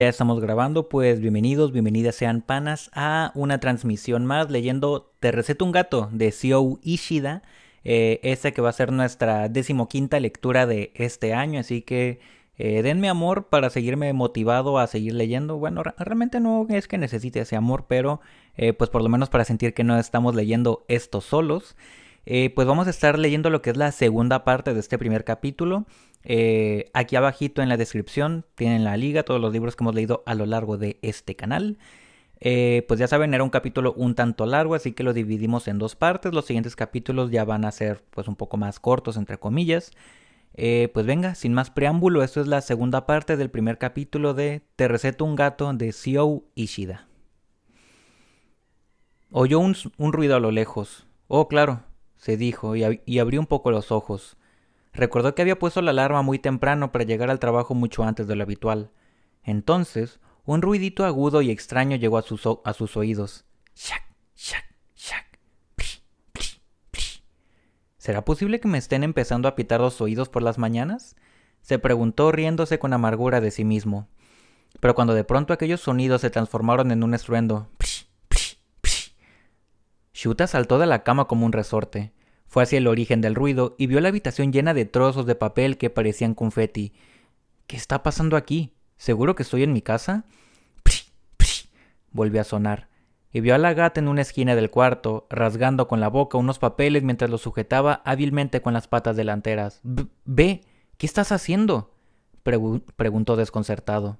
Ya estamos grabando, pues bienvenidos, bienvenidas sean panas a una transmisión más leyendo Te receto un gato de Sio Ishida. Esta que va a ser nuestra 15ª lectura de este año, así que denme amor para seguirme motivado a seguir leyendo. Bueno, realmente no es que necesite ese amor, pero pues por lo menos para sentir que no estamos leyendo esto solos. Pues vamos a estar leyendo lo que es la segunda parte de este primer capítulo. Aquí abajito en la descripción tienen la liga, todos los libros que hemos leído a lo largo de este canal. Pues ya saben, era un capítulo un tanto largo, así que lo dividimos en dos partes. Los siguientes capítulos ya van a ser pues un poco más cortos, entre comillas. Pues venga, sin más preámbulo, esto es la segunda parte del primer capítulo de Te receto un gato de Sio Ishida. Oyó un ruido a lo lejos. Oh, claro, se dijo, y abrió un poco los ojos. Recordó que había puesto la alarma muy temprano para llegar al trabajo mucho antes de lo habitual. Entonces, un ruidito agudo y extraño llegó a sus oídos. Shac, shac, shac. Plish, plish, plish. ¿Será posible que me estén empezando a pitar los oídos por las mañanas? Se preguntó riéndose con amargura de sí mismo. Pero cuando de pronto aquellos sonidos se transformaron en un estruendo. Plish, plish, plish. Shuta saltó de la cama como un resorte. Fue hacia el origen del ruido y vio la habitación llena de trozos de papel que parecían confeti. ¿Qué está pasando aquí? ¿Seguro que estoy en mi casa? ¡Psh! ¡Psh! Volvió a sonar, y vio a la gata en una esquina del cuarto, rasgando con la boca unos papeles mientras los sujetaba hábilmente con las patas delanteras. Ve, ¿qué estás haciendo? Preguntó desconcertado.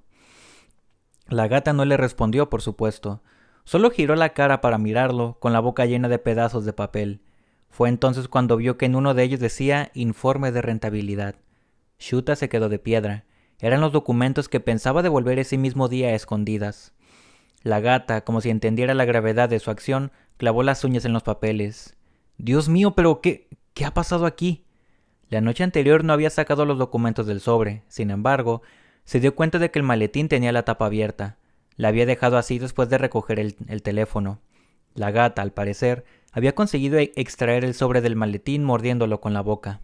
La gata no le respondió, por supuesto. Solo giró la cara para mirarlo, con la boca llena de pedazos de papel. Fue entonces cuando vio que en uno de ellos decía Informe de rentabilidad. Shuta se quedó de piedra. Eran los documentos que pensaba devolver ese mismo día a escondidas. La gata, como si entendiera la gravedad de su acción, clavó las uñas en los papeles. Dios mío, pero ¿qué ha pasado aquí? La noche anterior no había sacado los documentos del sobre. Sin embargo, se dio cuenta de que el maletín tenía la tapa abierta. La había dejado así después de recoger el teléfono. La gata, al parecer, había conseguido extraer el sobre del maletín mordiéndolo con la boca.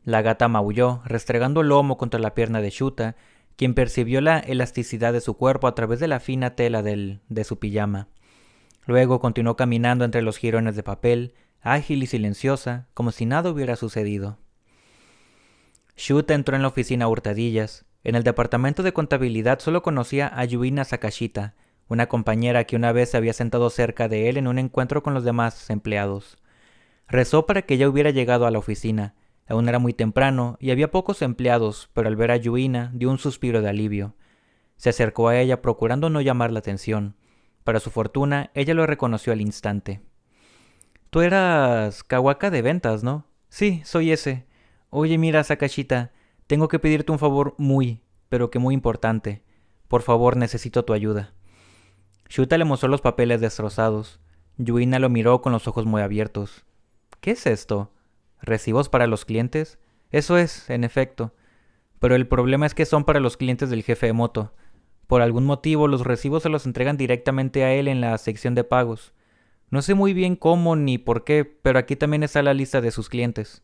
La gata maulló, restregando el lomo contra la pierna de Shuta, quien percibió la elasticidad de su cuerpo a través de la fina tela de su pijama. Luego continuó caminando entre los jirones de papel, ágil y silenciosa, como si nada hubiera sucedido. Shuta entró en la oficina a hurtadillas. En el departamento de contabilidad solo conocía a Yuina Sakashita, una compañera que una vez se había sentado cerca de él en un encuentro con los demás empleados. Rezó para que ya hubiera llegado a la oficina. Aún era muy temprano y había pocos empleados, pero al ver a Yuina dio un suspiro de alivio. Se acercó a ella procurando no llamar la atención. Para su fortuna, ella lo reconoció al instante. Tú eras Kawaka de ventas, ¿no? Sí, soy ese. Oye, mira, Sakashita, tengo que pedirte un favor pero que muy importante. Por favor, necesito tu ayuda. Shuta le mostró los papeles destrozados. Yuina lo miró con los ojos muy abiertos. ¿Qué es esto? ¿Recibos para los clientes? Eso es, en efecto. Pero el problema es que son para los clientes del jefe de moto. Por algún motivo, los recibos se los entregan directamente a él en la sección de pagos. No sé muy bien cómo ni por qué, pero aquí también está la lista de sus clientes.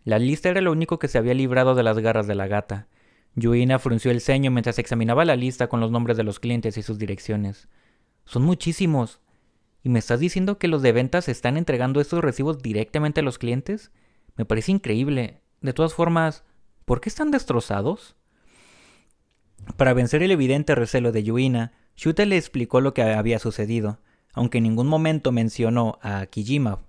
La lista era lo único que se había librado de las garras de la gata. Yuina frunció el ceño mientras examinaba la lista con los nombres de los clientes y sus direcciones. Son muchísimos. ¿Y me estás diciendo que los de ventas están entregando estos recibos directamente a los clientes? Me parece increíble. De todas formas, ¿por qué están destrozados? Para vencer el evidente recelo de Yuina, Shuta le explicó lo que había sucedido, aunque en ningún momento mencionó a Kijima.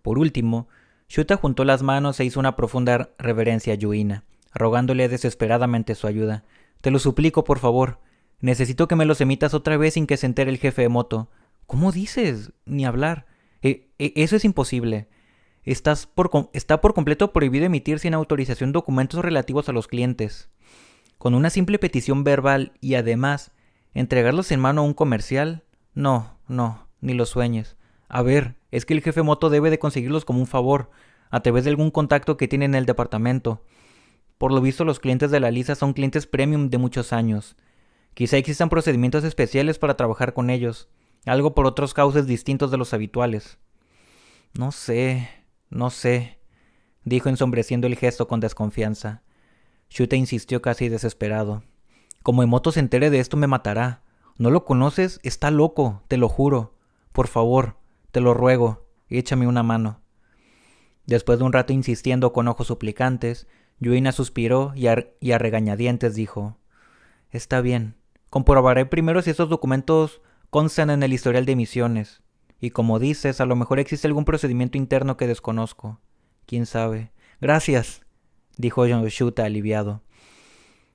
Por último, Shuta juntó las manos e hizo una profunda reverencia a Yuina, rogándole desesperadamente su ayuda. Te lo suplico, por favor. Necesito que me los emitas otra vez sin que se entere el jefe de moto. ¿Cómo dices? Ni hablar. Eso es imposible. Está por completo prohibido emitir sin autorización documentos relativos a los clientes. Con una simple petición verbal y además entregarlos en mano a un comercial. No, ni lo sueñes. A ver, es que el jefe moto debe de conseguirlos como un favor, a través de algún contacto que tiene en el departamento. Por lo visto, los clientes de la lista son clientes premium de muchos años. Quizá existan procedimientos especiales para trabajar con ellos, algo por otros cauces distintos de los habituales. No sé, dijo ensombreciendo el gesto con desconfianza. Shuta insistió casi desesperado. Como Emoto se entere de esto me matará. ¿No lo conoces? Está loco, te lo juro. Por favor, te lo ruego, échame una mano. Después de un rato insistiendo con ojos suplicantes, Yuina suspiró y a regañadientes dijo: Está bien, comprobaré primero si esos documentos constan en el historial de emisiones. Y como dices, a lo mejor existe algún procedimiento interno que desconozco. ¿Quién sabe? Gracias, dijo Yoshuta aliviado.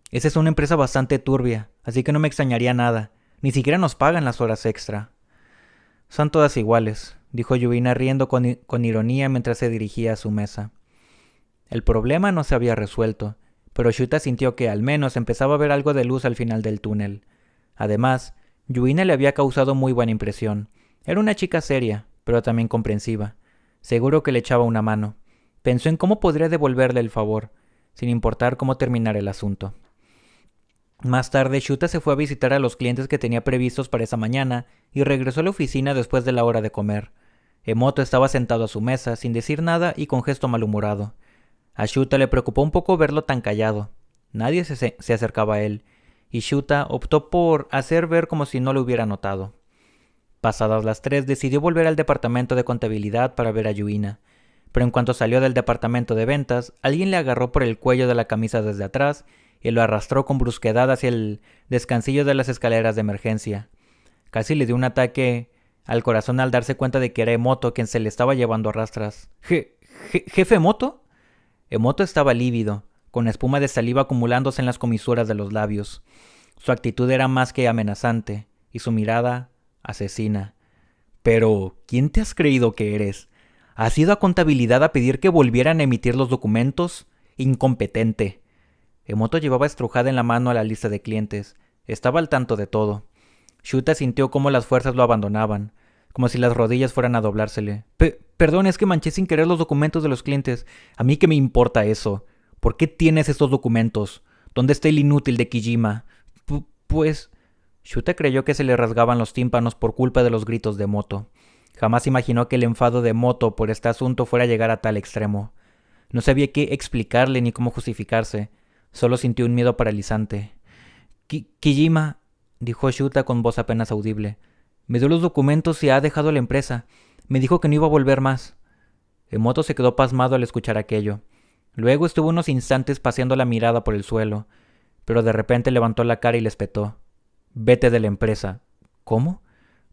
Esa es una empresa bastante turbia, así que no me extrañaría nada. Ni siquiera nos pagan las horas extra. Son todas iguales, dijo Yubina riendo con ironía mientras se dirigía a su mesa. El problema no se había resuelto, pero Shuta sintió que al menos empezaba a ver algo de luz al final del túnel. Además, Yuina le había causado muy buena impresión. Era una chica seria, pero también comprensiva. Seguro que le echaba una mano. Pensó en cómo podría devolverle el favor, sin importar cómo terminara el asunto. Más tarde, Shuta se fue a visitar a los clientes que tenía previstos para esa mañana y regresó a la oficina después de la hora de comer. Emoto estaba sentado a su mesa, sin decir nada y con gesto malhumorado. A Shuta le preocupó un poco verlo tan callado. Nadie se acercaba a él, y Shuta optó por hacer ver como si no lo hubiera notado. Pasadas las 3, decidió volver al departamento de contabilidad para ver a Yuina. Pero en cuanto salió del departamento de ventas, alguien le agarró por el cuello de la camisa desde atrás y lo arrastró con brusquedad hacia el descansillo de las escaleras de emergencia. Casi le dio un ataque al corazón al darse cuenta de que era Emoto quien se le estaba llevando a rastras. ¿Jefe Emoto? Emoto estaba lívido, con espuma de saliva acumulándose en las comisuras de los labios. Su actitud era más que amenazante, y su mirada asesina. Pero, ¿quién te has creído que eres? ¿Has ido a contabilidad a pedir que volvieran a emitir los documentos? Incompetente. Emoto llevaba estrujada en la mano a la lista de clientes. Estaba al tanto de todo. Shuta sintió cómo las fuerzas lo abandonaban, como si las rodillas fueran a doblársele. Perdón, es que manché sin querer los documentos de los clientes. ¿A mí qué me importa eso? ¿Por qué tienes estos documentos? ¿Dónde está el inútil de Kijima? Pues... Shuta creyó que se le rasgaban los tímpanos por culpa de los gritos de Emoto. Jamás imaginó que el enfado de Emoto por este asunto fuera a llegar a tal extremo. No sabía qué explicarle ni cómo justificarse. Solo sintió un miedo paralizante. Kijima, dijo Shuta con voz apenas audible, me dio los documentos y ha dejado la empresa. Me dijo que no iba a volver más. Emoto se quedó pasmado al escuchar aquello. Luego estuvo unos instantes paseando la mirada por el suelo, pero de repente levantó la cara y le espetó. Vete de la empresa. ¿Cómo?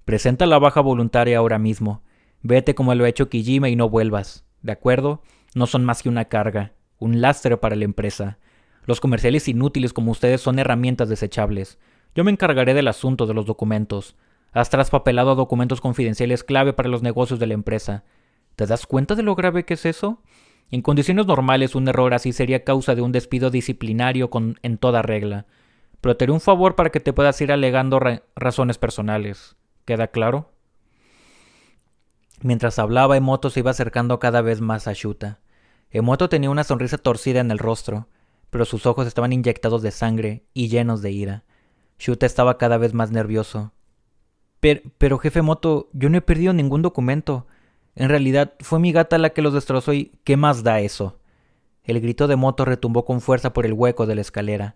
Presenta la baja voluntaria ahora mismo. Vete como lo ha hecho Kijima y no vuelvas. ¿De acuerdo? No son más que una carga, un lastre para la empresa. Los comerciales inútiles como ustedes son herramientas desechables. Yo me encargaré del asunto de los documentos. Has traspapelado documentos confidenciales clave para los negocios de la empresa. ¿Te das cuenta de lo grave que es eso? En condiciones normales un error así sería causa de un despido disciplinario en toda regla. Pero te haré un favor para que te puedas ir alegando razones personales. ¿Queda claro? Mientras hablaba, Emoto se iba acercando cada vez más a Shuta. Emoto tenía una sonrisa torcida en el rostro, pero sus ojos estaban inyectados de sangre y llenos de ira. Shuta estaba cada vez más nervioso. Pero jefe Emoto, yo no he perdido ningún documento. En realidad, fue mi gata la que los destrozó y ¿qué más da eso? El grito de Emoto retumbó con fuerza por el hueco de la escalera.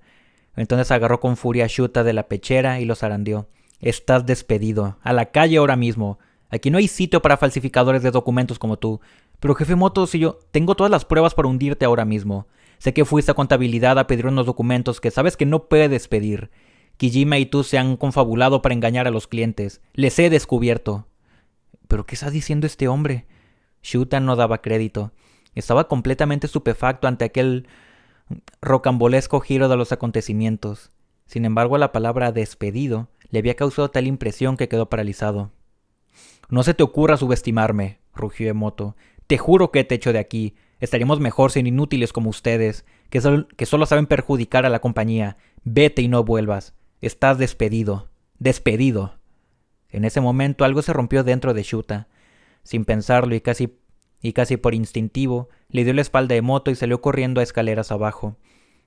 Entonces agarró con furia a Shuta de la pechera y lo zarandeó. Estás despedido. A la calle ahora mismo. Aquí no hay sitio para falsificadores de documentos como tú. Pero jefe Emoto, si yo tengo todas las pruebas para hundirte ahora mismo. Sé que fuiste a contabilidad a pedir unos documentos que sabes que no puedes pedir. Kijima y tú se han confabulado para engañar a los clientes. Les he descubierto. ¿Pero qué está diciendo este hombre? Shuta no daba crédito. Estaba completamente estupefacto ante aquel rocambolesco giro de los acontecimientos. Sin embargo, la palabra despedido le había causado tal impresión que quedó paralizado. No se te ocurra subestimarme, rugió Emoto. Te juro que te echo de aquí. Estaríamos mejor sin inútiles como ustedes, que solo saben perjudicar a la compañía. Vete y no vuelvas. Estás despedido. Despedido. En ese momento algo se rompió dentro de Shuta. Sin pensarlo y casi por instintivo, le dio la espalda a Emoto y salió corriendo a escaleras abajo.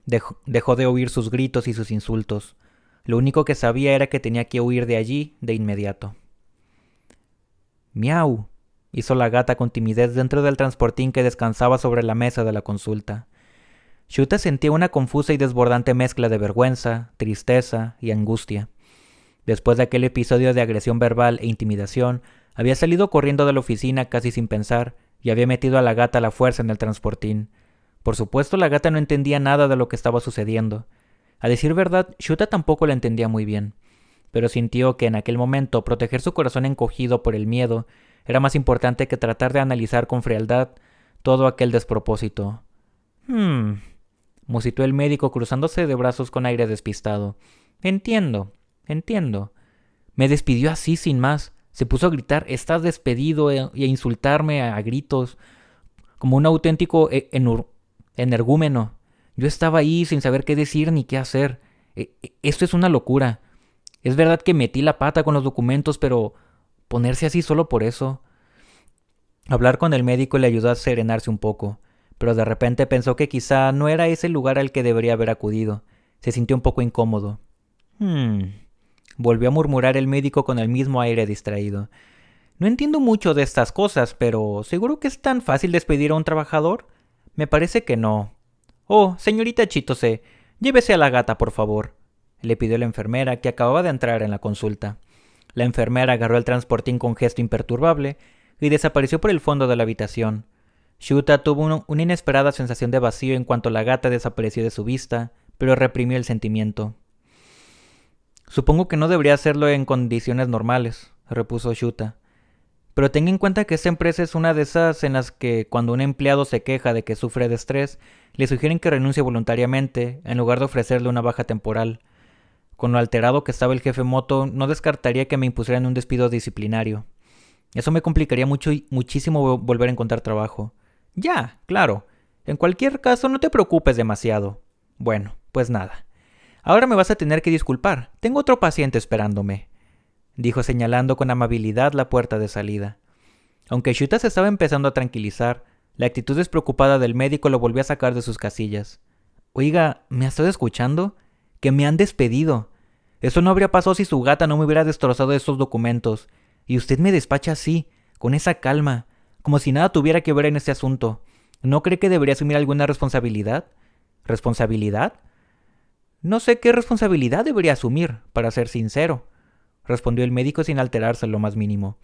Dejó de oír sus gritos y sus insultos. Lo único que sabía era que tenía que huir de allí de inmediato. «Miau», hizo la gata con timidez dentro del transportín que descansaba sobre la mesa de la consulta. Shuta sentía una confusa y desbordante mezcla de vergüenza, tristeza y angustia. Después de aquel episodio de agresión verbal e intimidación, había salido corriendo de la oficina casi sin pensar y había metido a la gata a la fuerza en el transportín. Por supuesto, la gata no entendía nada de lo que estaba sucediendo. A decir verdad, Shuta tampoco la entendía muy bien, pero sintió que en aquel momento proteger su corazón encogido por el miedo era más importante que tratar de analizar con frialdad todo aquel despropósito. Musitó el médico cruzándose de brazos con aire despistado. Entiendo. Me despidió así sin más. Se puso a gritar, estás despedido, y a insultarme a gritos, como un auténtico energúmeno. Yo estaba ahí sin saber qué decir ni qué hacer. Esto es una locura. Es verdad que metí la pata con los documentos, pero ponerse así solo por eso. Hablar con el médico le ayudó a serenarse un poco, pero de repente pensó que quizá no era ese el lugar al que debería haber acudido. Se sintió un poco incómodo. Volvió a murmurar el médico con el mismo aire distraído. No entiendo mucho de estas cosas, pero ¿seguro que es tan fácil despedir a un trabajador? Me parece que no. Oh, señorita Chitose, llévese a la gata, por favor, le pidió la enfermera, que acababa de entrar en la consulta. La enfermera agarró el transportín con gesto imperturbable y desapareció por el fondo de la habitación. Shuta tuvo una inesperada sensación de vacío en cuanto la gata desapareció de su vista, pero reprimió el sentimiento. Supongo que no debería hacerlo en condiciones normales, repuso Shuta. Pero tenga en cuenta que esta empresa es una de esas en las que cuando un empleado se queja de que sufre de estrés, le sugieren que renuncie voluntariamente, en lugar de ofrecerle una baja temporal. Con lo alterado que estaba el jefe Moto, no descartaría que me impusieran un despido disciplinario. Eso me complicaría muchísimo volver a encontrar trabajo. Ya, claro. En cualquier caso, no te preocupes demasiado. Bueno, pues nada. Ahora me vas a tener que disculpar. Tengo otro paciente esperándome, dijo señalando con amabilidad la puerta de salida. Aunque Shuta se estaba empezando a tranquilizar, la actitud despreocupada del médico lo volvió a sacar de sus casillas. Oiga, ¿me ha estado escuchando? Que me han despedido. Eso no habría pasado si su gata no me hubiera destrozado esos documentos. Y usted me despacha así, con esa calma, como si nada tuviera que ver en este asunto. ¿No cree que debería asumir alguna responsabilidad? ¿Responsabilidad? No sé qué responsabilidad debería asumir, para ser sincero, respondió el médico sin alterarse en lo más mínimo.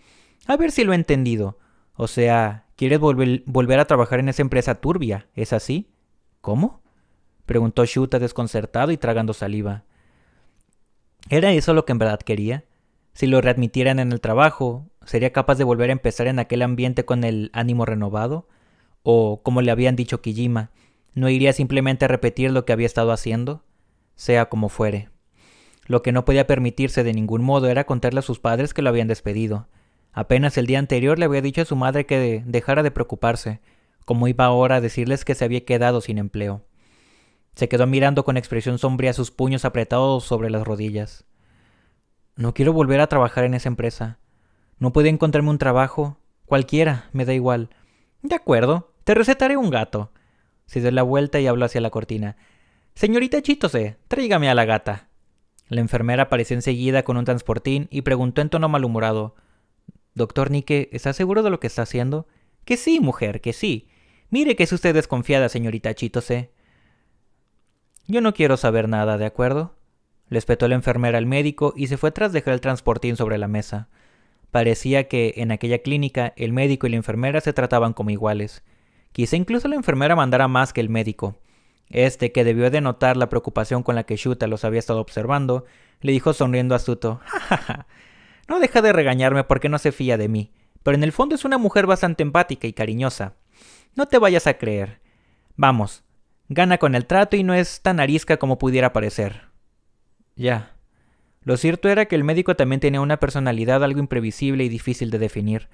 A ver si lo he entendido. O sea, ¿quieres volver a trabajar en esa empresa turbia? ¿Es así? ¿Cómo? Preguntó Shuta desconcertado y tragando saliva. ¿Era eso lo que en verdad quería? Si lo readmitieran en el trabajo, ¿sería capaz de volver a empezar en aquel ambiente con el ánimo renovado? ¿O, como le habían dicho Kijima, no iría simplemente a repetir lo que había estado haciendo? Sea como fuere. Lo que no podía permitirse de ningún modo era contarle a sus padres que lo habían despedido. Apenas el día anterior le había dicho a su madre que dejara de preocuparse, como iba ahora a decirles que se había quedado sin empleo. Se quedó mirando con expresión sombría sus puños apretados sobre las rodillas. No quiero volver a trabajar en esa empresa. No puedo encontrarme un trabajo. Cualquiera, me da igual. De acuerdo, te recetaré un gato. Se dio la vuelta y habló hacia la cortina. Señorita Chitose, tráigame a la gata. La enfermera apareció enseguida con un transportín y preguntó en tono malhumorado. Doctor Nike, ¿está seguro de lo que está haciendo? Que sí, mujer, que sí. Mire que es usted desconfiada, señorita Chitose. Yo no quiero saber nada, ¿de acuerdo? Le espetó la enfermera al médico y se fue tras dejar el transportín sobre la mesa. Parecía que, en aquella clínica, el médico y la enfermera se trataban como iguales. Quizá incluso la enfermera mandara más que el médico. Que debió de notar la preocupación con la que Shuta los había estado observando, le dijo sonriendo astuto. «Ja. No deja de regañarme porque no se fía de mí, pero en el fondo es una mujer bastante empática y cariñosa. No te vayas a creer. Vamos, gana con el trato y no es tan arisca como pudiera parecer». Ya. Lo cierto era que el médico también tenía una personalidad algo imprevisible y difícil de definir.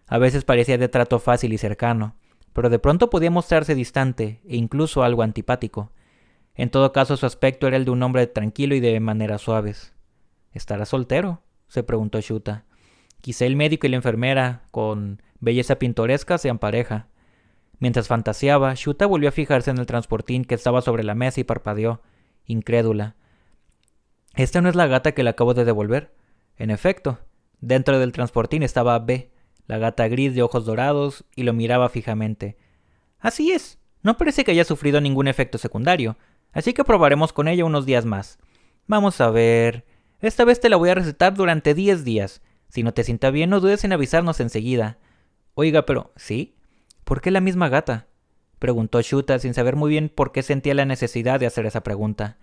A veces parecía de trato fácil y cercano, pero de pronto podía mostrarse distante e incluso algo antipático. En todo caso, su aspecto era el de un hombre tranquilo y de maneras suaves. ¿Estará soltero?, se preguntó Shuta. Quizá el médico y la enfermera, con belleza pintoresca, sean pareja. Mientras fantaseaba, Shuta volvió a fijarse en el transportín que estaba sobre la mesa y parpadeó, incrédula. ¿Esta no es la gata que le acabo de devolver? En efecto, dentro del transportín estaba B, la gata gris de ojos dorados, y lo miraba fijamente. Así es, No parece que haya sufrido ningún efecto secundario, así que probaremos con ella unos días más. Vamos a ver. Esta vez te la voy a recetar durante 10 días. Si no te sienta bien, no dudes en avisarnos enseguida. Oiga, pero ¿sí? ¿Por qué la misma gata?, preguntó Shuta sin saber muy bien por qué sentía la necesidad de hacer esa pregunta.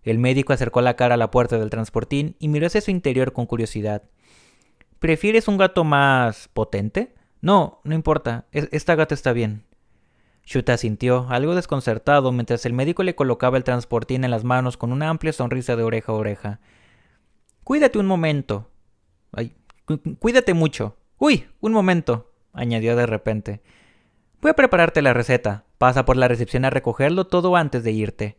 El médico acercó la cara a la puerta del transportín y miró hacia su interior con curiosidad. ¿Prefieres un gato más potente? No, no importa. Esta gata está bien. Shuta asintió, algo desconcertado, mientras el médico le colocaba el transportín en las manos con una amplia sonrisa de oreja a oreja. Cuídate un momento. Ay, cuídate mucho. Uy, un momento, añadió de repente. Voy a prepararte la receta. Pasa por la recepción a recogerlo todo antes de irte.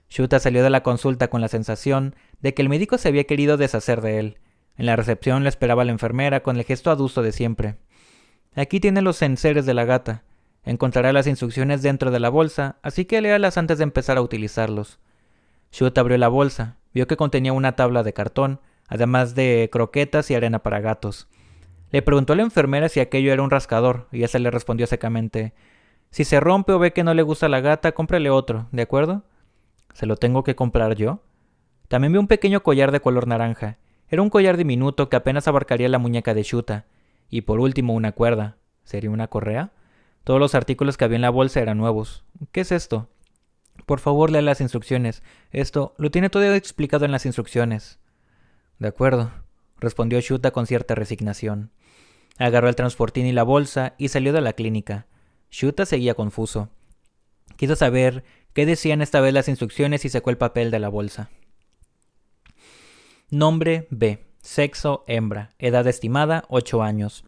Shuta salió de la consulta con la sensación de que el médico se había querido deshacer de él. En la recepción le esperaba la enfermera con el gesto adusto de siempre. Aquí tiene los enseres de la gata. Encontrará las instrucciones dentro de la bolsa, así que léalas antes de empezar a utilizarlos. Shuta abrió la bolsa, vio que contenía una tabla de cartón, además de croquetas y arena para gatos. Le preguntó a la enfermera si aquello era un rascador, y esa le respondió secamente: si se rompe o ve que no le gusta la gata, cómprele otro, ¿de acuerdo? ¿Se lo tengo que comprar yo? También vio un pequeño collar de color naranja. Era un collar diminuto que apenas abarcaría la muñeca de Shuta. Y por último una cuerda. ¿Sería una correa? Todos los artículos que había en la bolsa eran nuevos. ¿Qué es esto? Por favor, lea las instrucciones. Esto lo tiene todo explicado en las instrucciones. De acuerdo, respondió Shuta con cierta resignación. Agarró el transportín y la bolsa y salió de la clínica. Shuta seguía confuso. Quiso saber qué decían esta vez las instrucciones y sacó el papel de la bolsa. Nombre B. Sexo hembra. Edad estimada 8 años.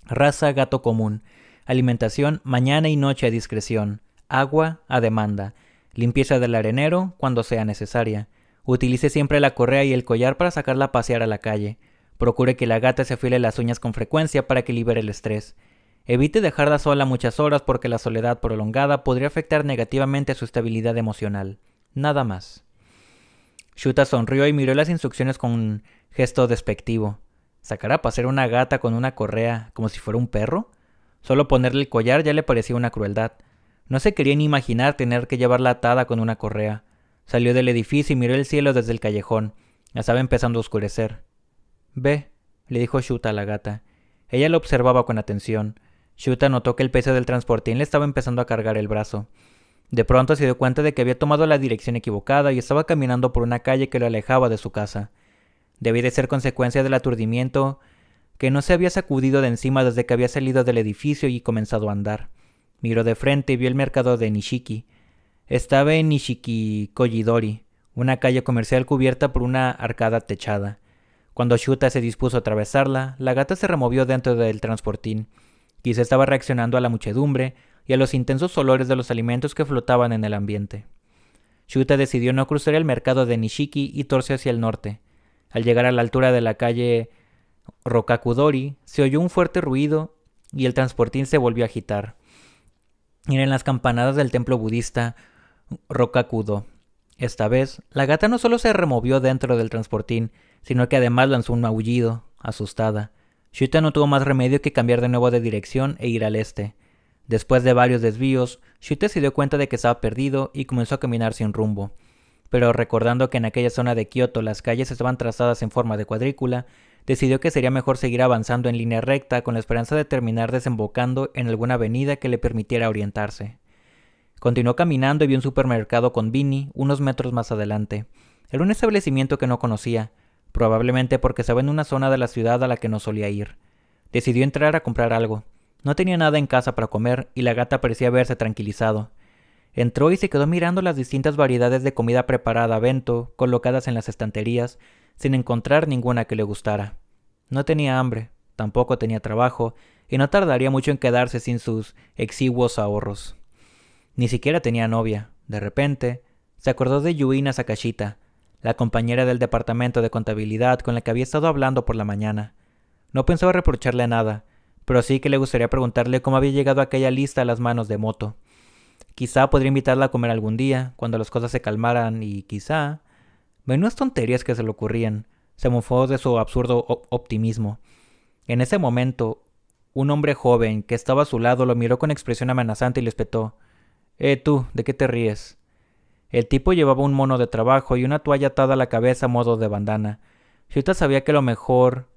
Raza gato común. Alimentación mañana y noche a discreción. Agua a demanda. Limpieza del arenero cuando sea necesaria. Utilice siempre la correa y el collar para sacarla a pasear a la calle. Procure que la gata se afile las uñas con frecuencia para que libere el estrés. Evite dejarla sola muchas horas porque la soledad prolongada podría afectar negativamente a su estabilidad emocional. Nada más. Shuta sonrió y miró las instrucciones con un gesto despectivo. ¿Sacar a pasear una gata con una correa como si fuera un perro? Solo ponerle el collar ya le parecía una crueldad. No se quería ni imaginar tener que llevarla atada con una correa. Salió del edificio y miró el cielo desde el callejón. Ya estaba empezando a oscurecer. Ve, le dijo Shuta a la gata. Ella lo observaba con atención. Shuta notó que el peso del transportín le estaba empezando a cargar el brazo. De pronto se dio cuenta de que había tomado la dirección equivocada y estaba caminando por una calle que lo alejaba de su casa. Debía de ser consecuencia del aturdimiento que no se había sacudido de encima desde que había salido del edificio y comenzado a andar. Miró de frente y vio el mercado de Nishiki. Estaba en Nishiki-Koyidori, una calle comercial cubierta por una arcada techada. Cuando Shuta se dispuso a atravesarla, la gata se removió dentro del transportín. Quizá estaba reaccionando a la muchedumbre y a los intensos olores de los alimentos que flotaban en el ambiente. Shuta decidió no cruzar el mercado de Nishiki y torció hacia el norte. Al llegar a la altura de la calle Rokakudori, se oyó un fuerte ruido y el transportín se volvió a agitar. Eran las campanadas del templo budista Rokakudo. Esta vez, la gata no solo se removió dentro del transportín, sino que además lanzó un maullido, asustada. Shuta no tuvo más remedio que cambiar de nuevo de dirección e ir al este. Después de varios desvíos, Shuta se dio cuenta de que estaba perdido y comenzó a caminar sin rumbo. Pero recordando que en aquella zona de Kioto las calles estaban trazadas en forma de cuadrícula, decidió que sería mejor seguir avanzando en línea recta con la esperanza de terminar desembocando en alguna avenida que le permitiera orientarse. Continuó caminando y vio un supermercado con Convini unos metros más adelante. Era un establecimiento que no conocía, probablemente porque estaba en una zona de la ciudad a la que no solía ir. Decidió entrar a comprar algo. No tenía nada en casa para comer y la gata parecía haberse tranquilizado. Entró y se quedó mirando las distintas variedades de comida preparada a bento colocadas en las estanterías, sin encontrar ninguna que le gustara. No tenía hambre, tampoco tenía trabajo, y no tardaría mucho en quedarse sin sus exiguos ahorros. Ni siquiera tenía novia. De repente, se acordó de Yuina Sakashita, la compañera del departamento de contabilidad con la que había estado hablando por la mañana. No pensaba reprocharle nada, pero sí que le gustaría preguntarle cómo había llegado aquella lista a las manos de Moto. Quizá podría invitarla a comer algún día, cuando las cosas se calmaran, y quizá... Menudas tonterías que se le ocurrían. Se mofó de su absurdo optimismo. En ese momento, un hombre joven que estaba a su lado lo miró con expresión amenazante y le espetó. Tú, ¿de qué te ríes? El tipo llevaba un mono de trabajo y una toalla atada a la cabeza a modo de bandana. Shuta sabía que lo mejor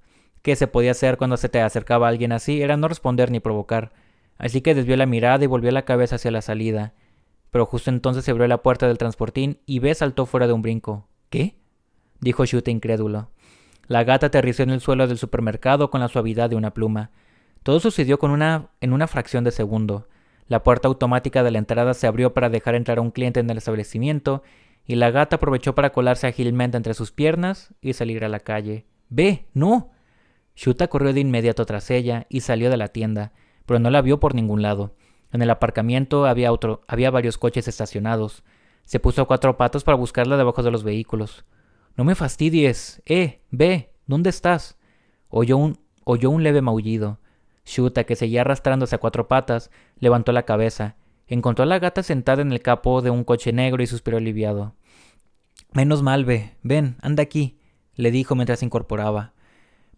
que se podía hacer cuando se te acercaba alguien así era no responder ni provocar, así que desvió la mirada y volvió la cabeza hacia la salida. Pero justo entonces se abrió la puerta del transportín y B saltó fuera de un brinco. ¿Qué? Dijo Shuta incrédulo. La gata aterrizó en el suelo del supermercado con la suavidad de una pluma. Todo sucedió en una fracción de segundo. La puerta automática de la entrada se abrió para dejar entrar a un cliente en el establecimiento y la gata aprovechó para colarse ágilmente entre sus piernas y salir a la calle. ¡Ve! ¡No! Shuta corrió de inmediato tras ella y salió de la tienda, pero no la vio por ningún lado. En el aparcamiento había varios coches estacionados. Se puso a cuatro patas para buscarla debajo de los vehículos. «No me fastidies. Ve, ¿dónde estás?» Oyó un leve maullido. Shuta, que seguía arrastrándose a cuatro patas, levantó la cabeza. Encontró a la gata sentada en el capó de un coche negro y suspiró aliviado. «Menos mal, Ve. Ven, anda aquí», le dijo mientras se incorporaba.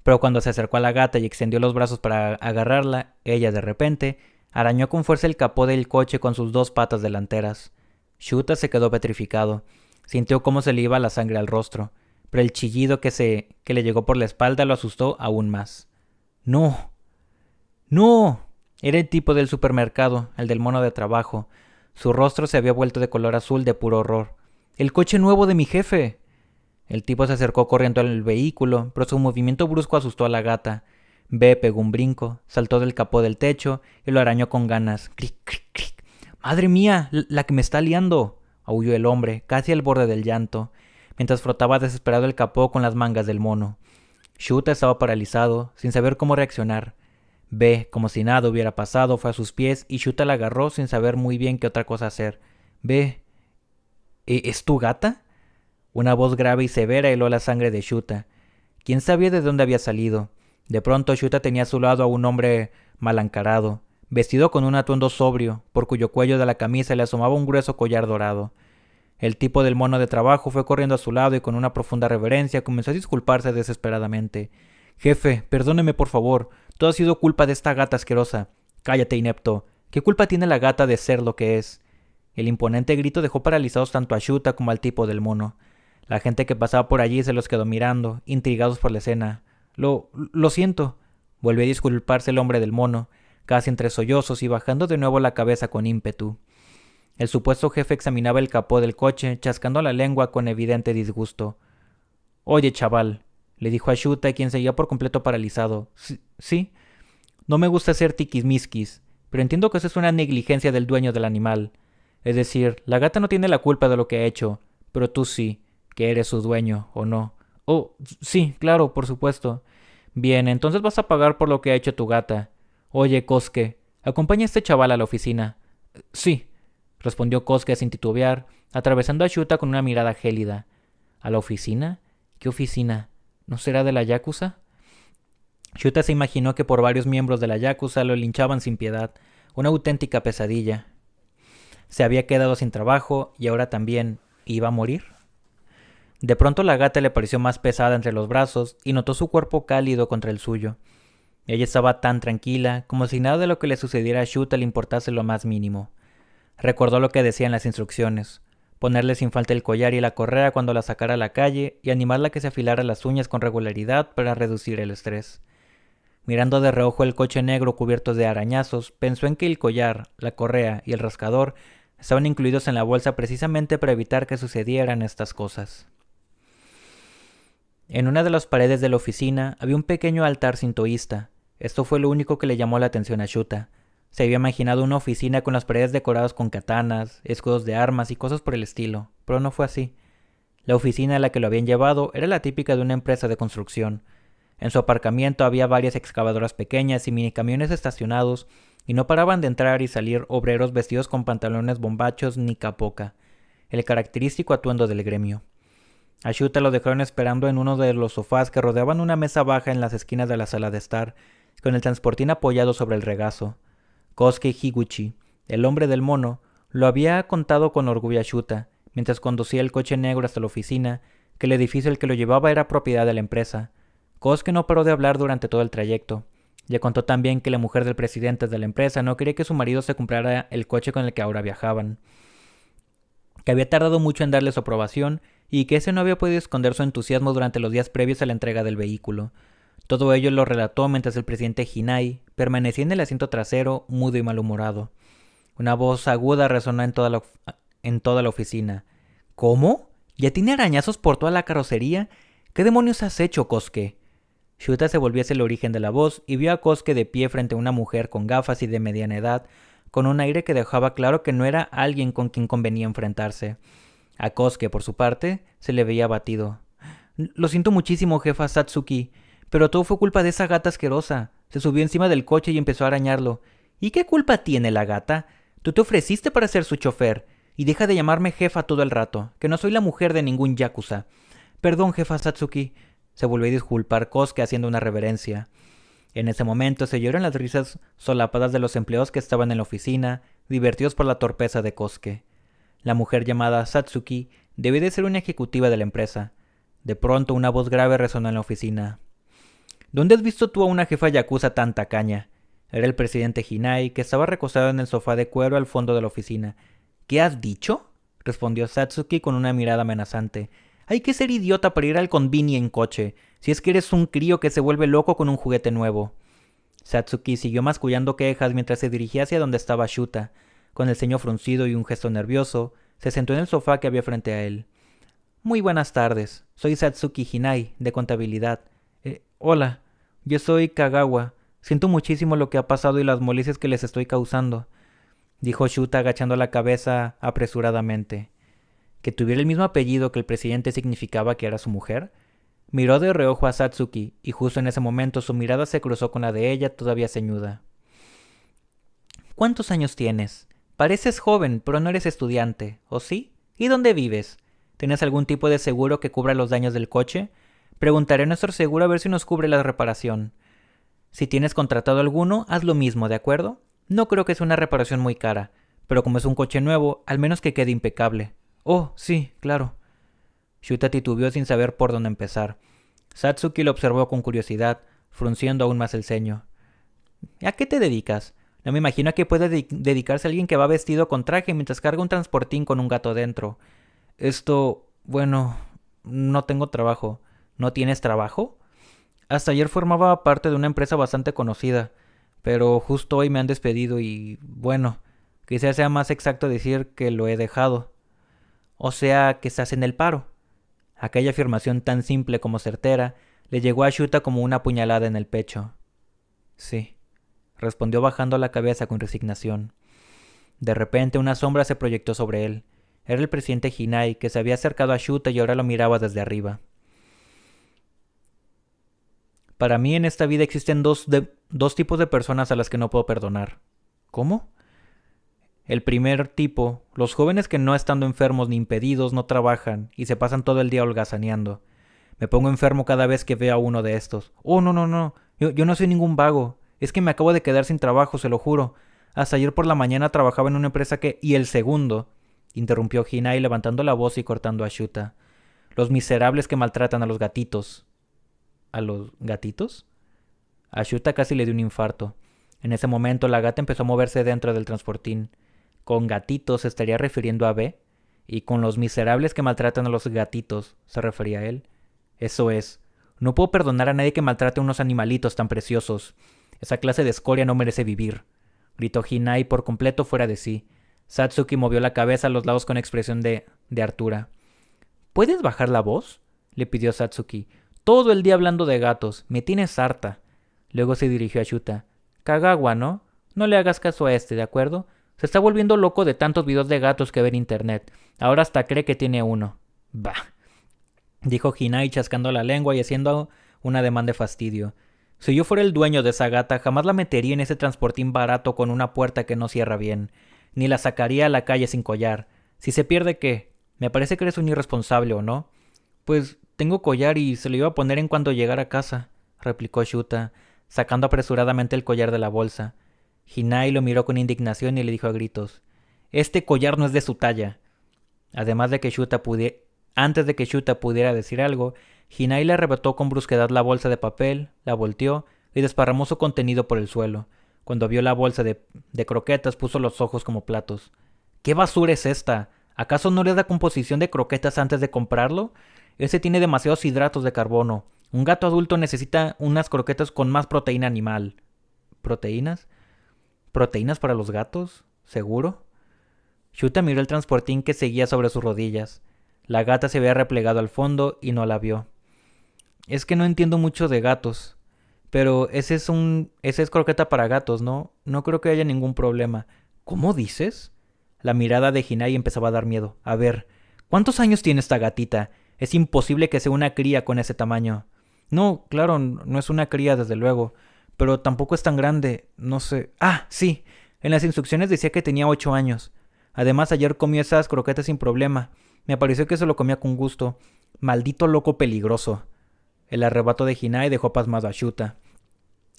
Pero cuando se acercó a la gata y extendió los brazos para agarrarla, ella, de repente, arañó con fuerza el capó del coche con sus dos patas delanteras. Shuta se quedó petrificado. Sintió cómo se le iba la sangre al rostro, pero el chillido que le llegó por la espalda lo asustó aún más. «¡No! ¡No!». Era el tipo del supermercado, el del mono de trabajo. Su rostro se había vuelto de color azul de puro horror. «¡El coche nuevo de mi jefe!». El tipo se acercó corriendo al vehículo, pero su movimiento brusco asustó a la gata. B pegó un brinco, saltó del capó del techo y lo arañó con ganas. «¡Cric, cric, cric! ¡Madre mía! ¡La que me está liando!», aulló el hombre, casi al borde del llanto, mientras frotaba desesperado el capó con las mangas del mono. Shuta estaba paralizado, sin saber cómo reaccionar. B, como si nada hubiera pasado, fue a sus pies y Shuta la agarró sin saber muy bien qué otra cosa hacer. «B, ¿es tu gata?». Una voz grave y severa heló la sangre de Shuta. ¿Quién sabía de dónde había salido? De pronto Shuta tenía a su lado a un hombre mal encarado, vestido con un atuendo sobrio, por cuyo cuello de la camisa le asomaba un grueso collar dorado. El tipo del mono de trabajo fue corriendo a su lado y con una profunda reverencia comenzó a disculparse desesperadamente. «Jefe, perdóneme por favor. Todo ha sido culpa de esta gata asquerosa». «Cállate, inepto. ¿Qué culpa tiene la gata de ser lo que es?». El imponente grito dejó paralizados tanto a Shuta como al tipo del mono. La gente que pasaba por allí se los quedó mirando, intrigados por la escena. Lo siento», volvió a disculparse el hombre del mono, casi entre sollozos y bajando de nuevo la cabeza con ímpetu. El supuesto jefe examinaba el capó del coche, chascando la lengua con evidente disgusto. «Oye, chaval», le dijo a Shuta, quien seguía por completo paralizado. «Sí. No me gusta hacer tiquismiquis, pero entiendo que eso es una negligencia del dueño del animal. Es decir, la gata no tiene la culpa de lo que ha hecho, pero tú sí, que eres su dueño, ¿o no?». «Oh, sí, claro, por supuesto». «Bien, entonces vas a pagar por lo que ha hecho tu gata. Oye, Kosuke, acompaña a este chaval a la oficina». «Sí», respondió Kosuke sin titubear, atravesando a Shuta con una mirada gélida. «¿A la oficina? ¿Qué oficina? ¿No será de la Yakuza?». Shuta se imaginó que por varios miembros de la Yakuza lo linchaban sin piedad, una auténtica pesadilla. Se había quedado sin trabajo y ahora también iba a morir. De pronto la gata le pareció más pesada entre los brazos y notó su cuerpo cálido contra el suyo. Ella estaba tan tranquila, como si nada de lo que le sucediera a Shuta le importase lo más mínimo. Recordó lo que decían las instrucciones: ponerle sin falta el collar y la correa cuando la sacara a la calle y animarla a que se afilara las uñas con regularidad para reducir el estrés. Mirando de reojo el coche negro cubierto de arañazos, pensó en que el collar, la correa y el rascador estaban incluidos en la bolsa precisamente para evitar que sucedieran estas cosas. En una de las paredes de la oficina había un pequeño altar sintoísta. Esto fue lo único que le llamó la atención a Shuta. Se había imaginado una oficina con las paredes decoradas con katanas, escudos de armas y cosas por el estilo, pero no fue así. La oficina a la que lo habían llevado era la típica de una empresa de construcción. En su aparcamiento había varias excavadoras pequeñas y minicamiones estacionados, y no paraban de entrar y salir obreros vestidos con pantalones bombachos ni capoca, el característico atuendo del gremio. A Shuta lo dejaron esperando en uno de los sofás que rodeaban una mesa baja en las esquinas de la sala de estar, con el transportín apoyado sobre el regazo. Kosuke Higuchi, el hombre del mono, lo había contado con orgullo a Shuta, mientras conducía el coche negro hasta la oficina, que el edificio al que lo llevaba era propiedad de la empresa. Kosuke no paró de hablar durante todo el trayecto. Le contó también que la mujer del presidente de la empresa no quería que su marido se comprara el coche con el que ahora viajaban, que había tardado mucho en darle su aprobación y que ese no había podido esconder su entusiasmo durante los días previos a la entrega del vehículo. Todo ello lo relató mientras el presidente Hinai permanecía en el asiento trasero, mudo y malhumorado. Una voz aguda resonó en toda la oficina. ¿Cómo? ¿Ya tiene arañazos por toda la carrocería? ¿Qué demonios has hecho, Kosuke? Shuta se volvió hacia el origen de la voz y vio a Kosuke de pie frente a una mujer con gafas y de mediana edad, con un aire que dejaba claro que no era alguien con quien convenía enfrentarse. A Kosuke, por su parte, se le veía abatido. Lo siento muchísimo, jefa Satsuki, pero todo fue culpa de esa gata asquerosa. Se subió encima del coche y empezó a arañarlo. ¿Y qué culpa tiene la gata? Tú te ofreciste para ser su chofer. Y deja de llamarme jefa todo el rato, que no soy la mujer de ningún yakuza. Perdón, jefa Satsuki. Se volvió a disculpar Kosuke haciendo una reverencia. En ese momento se oyeron las risas solapadas de los empleados que estaban en la oficina, divertidos por la torpeza de Kosuke. La mujer llamada Satsuki debía de ser una ejecutiva de la empresa. De pronto una voz grave resonó en la oficina. ¿Dónde has visto tú a una jefa yakuza tan tacaña? Era el presidente Hinai, que estaba recostado en el sofá de cuero al fondo de la oficina. ¿Qué has dicho? Respondió Satsuki con una mirada amenazante. Hay que ser idiota para ir al convini en coche, si es que eres un crío que se vuelve loco con un juguete nuevo. Satsuki siguió mascullando quejas mientras se dirigía hacia donde estaba Shuta. Con el ceño fruncido y un gesto nervioso, se sentó en el sofá que había frente a él. Muy buenas tardes. Soy Satsuki Hinai, de contabilidad. Hola, yo soy Kagawa. Siento muchísimo lo que ha pasado y las molestias que les estoy causando, dijo Shuta agachando la cabeza apresuradamente. ¿Que tuviera el mismo apellido que el presidente significaba que era su mujer? Miró de reojo a Satsuki, y justo en ese momento su mirada se cruzó con la de ella, todavía ceñuda. ¿Cuántos años tienes? Pareces joven, pero no eres estudiante, ¿o sí? ¿Y dónde vives? ¿Tienes algún tipo de seguro que cubra los daños del coche? Preguntaré a nuestro seguro a ver si nos cubre la reparación. Si tienes contratado alguno, haz lo mismo, ¿de acuerdo? No creo que sea una reparación muy cara, pero como es un coche nuevo, al menos que quede impecable. Oh, sí, claro. Shuta titubeó sin saber por dónde empezar. Satsuki lo observó con curiosidad, frunciendo aún más el ceño. ¿A qué te dedicas? No me imagino a qué puede dedicarse alguien que va vestido con traje mientras carga un transportín con un gato dentro. Bueno, no tengo trabajo. ¿No tienes trabajo? Hasta ayer formaba parte de una empresa bastante conocida, pero justo hoy me han despedido y, bueno, quizás sea más exacto decir que lo he dejado. O sea, que estás en el paro. Aquella afirmación tan simple como certera le llegó a Shuta como una puñalada en el pecho. Sí, respondió bajando la cabeza con resignación. De repente una sombra se proyectó sobre él. Era el presidente Hinai, que se había acercado a Shuta y ahora lo miraba desde arriba. Para mí en esta vida existen dos tipos de personas a las que no puedo perdonar. ¿Cómo? El primer tipo, los jóvenes que no estando enfermos ni impedidos no trabajan y se pasan todo el día holgazaneando. Me pongo enfermo cada vez que veo a uno de estos. Oh, no. Yo no soy ningún vago. Es que me acabo de quedar sin trabajo, se lo juro. Hasta ayer por la mañana trabajaba en una empresa que... Y el segundo, interrumpió Hinai levantando la voz y cortando a Shuta. Los miserables que maltratan a los gatitos. ¿A los gatitos? A Shuta casi le dio un infarto. En ese momento la gata empezó a moverse dentro del transportín. ¿Con gatitos se estaría refiriendo a B? ¿Y con los miserables que maltratan a los gatitos se refería a él? Eso es. No puedo perdonar a nadie que maltrate a unos animalitos tan preciosos. Esa clase de escoria no merece vivir, gritó Hinai por completo fuera de sí. Satsuki movió la cabeza a los lados con expresión de hartura. ¿Puedes bajar la voz?, le pidió Satsuki. Todo el día hablando de gatos. Me tienes harta. Luego se dirigió a Shuta. Kagawa, ¿no? No le hagas caso a este, ¿de acuerdo? Se está volviendo loco de tantos videos de gatos que ve en internet. Ahora hasta cree que tiene uno. Bah, dijo Hinai chascando la lengua y haciendo un ademán de fastidio. Si yo fuera el dueño de esa gata, jamás la metería en ese transportín barato con una puerta que no cierra bien. Ni la sacaría a la calle sin collar. Si se pierde, ¿qué? Me parece que eres un irresponsable, ¿o no? Pues tengo collar y se lo iba a poner en cuanto llegara a casa, replicó Shuta, sacando apresuradamente el collar de la bolsa. Hinai lo miró con indignación y le dijo a gritos. Este collar no es de su talla. Además de que Antes de que Shuta pudiera decir algo, Hinai le arrebató con brusquedad la bolsa de papel, la volteó, y desparramó su contenido por el suelo. Cuando vio la bolsa de croquetas puso los ojos como platos. ¿Qué basura es esta? ¿Acaso no le da composición de croquetas antes de comprarlo? Ese tiene demasiados hidratos de carbono. Un gato adulto necesita unas croquetas con más proteína animal. ¿Proteínas? ¿Proteínas para los gatos? ¿Seguro? Shuta miró el transportín que seguía sobre sus rodillas. La gata se había replegado al fondo y no la vio. Es que no entiendo mucho de gatos. Pero ese es croqueta para gatos, ¿no? No creo que haya ningún problema. ¿Cómo dices? La mirada de Hinai empezaba a dar miedo. A ver, ¿cuántos años tiene esta gatita? Es imposible que sea una cría con ese tamaño. No, claro, no es una cría, desde luego. Pero tampoco es tan grande. No sé. Ah, sí. En las instrucciones decía que tenía 8 años. Además, ayer comió esas croquetas sin problema. Me pareció que se lo comía con gusto. Maldito loco peligroso. El arrebato de Hinai dejó pasmado a Shuta.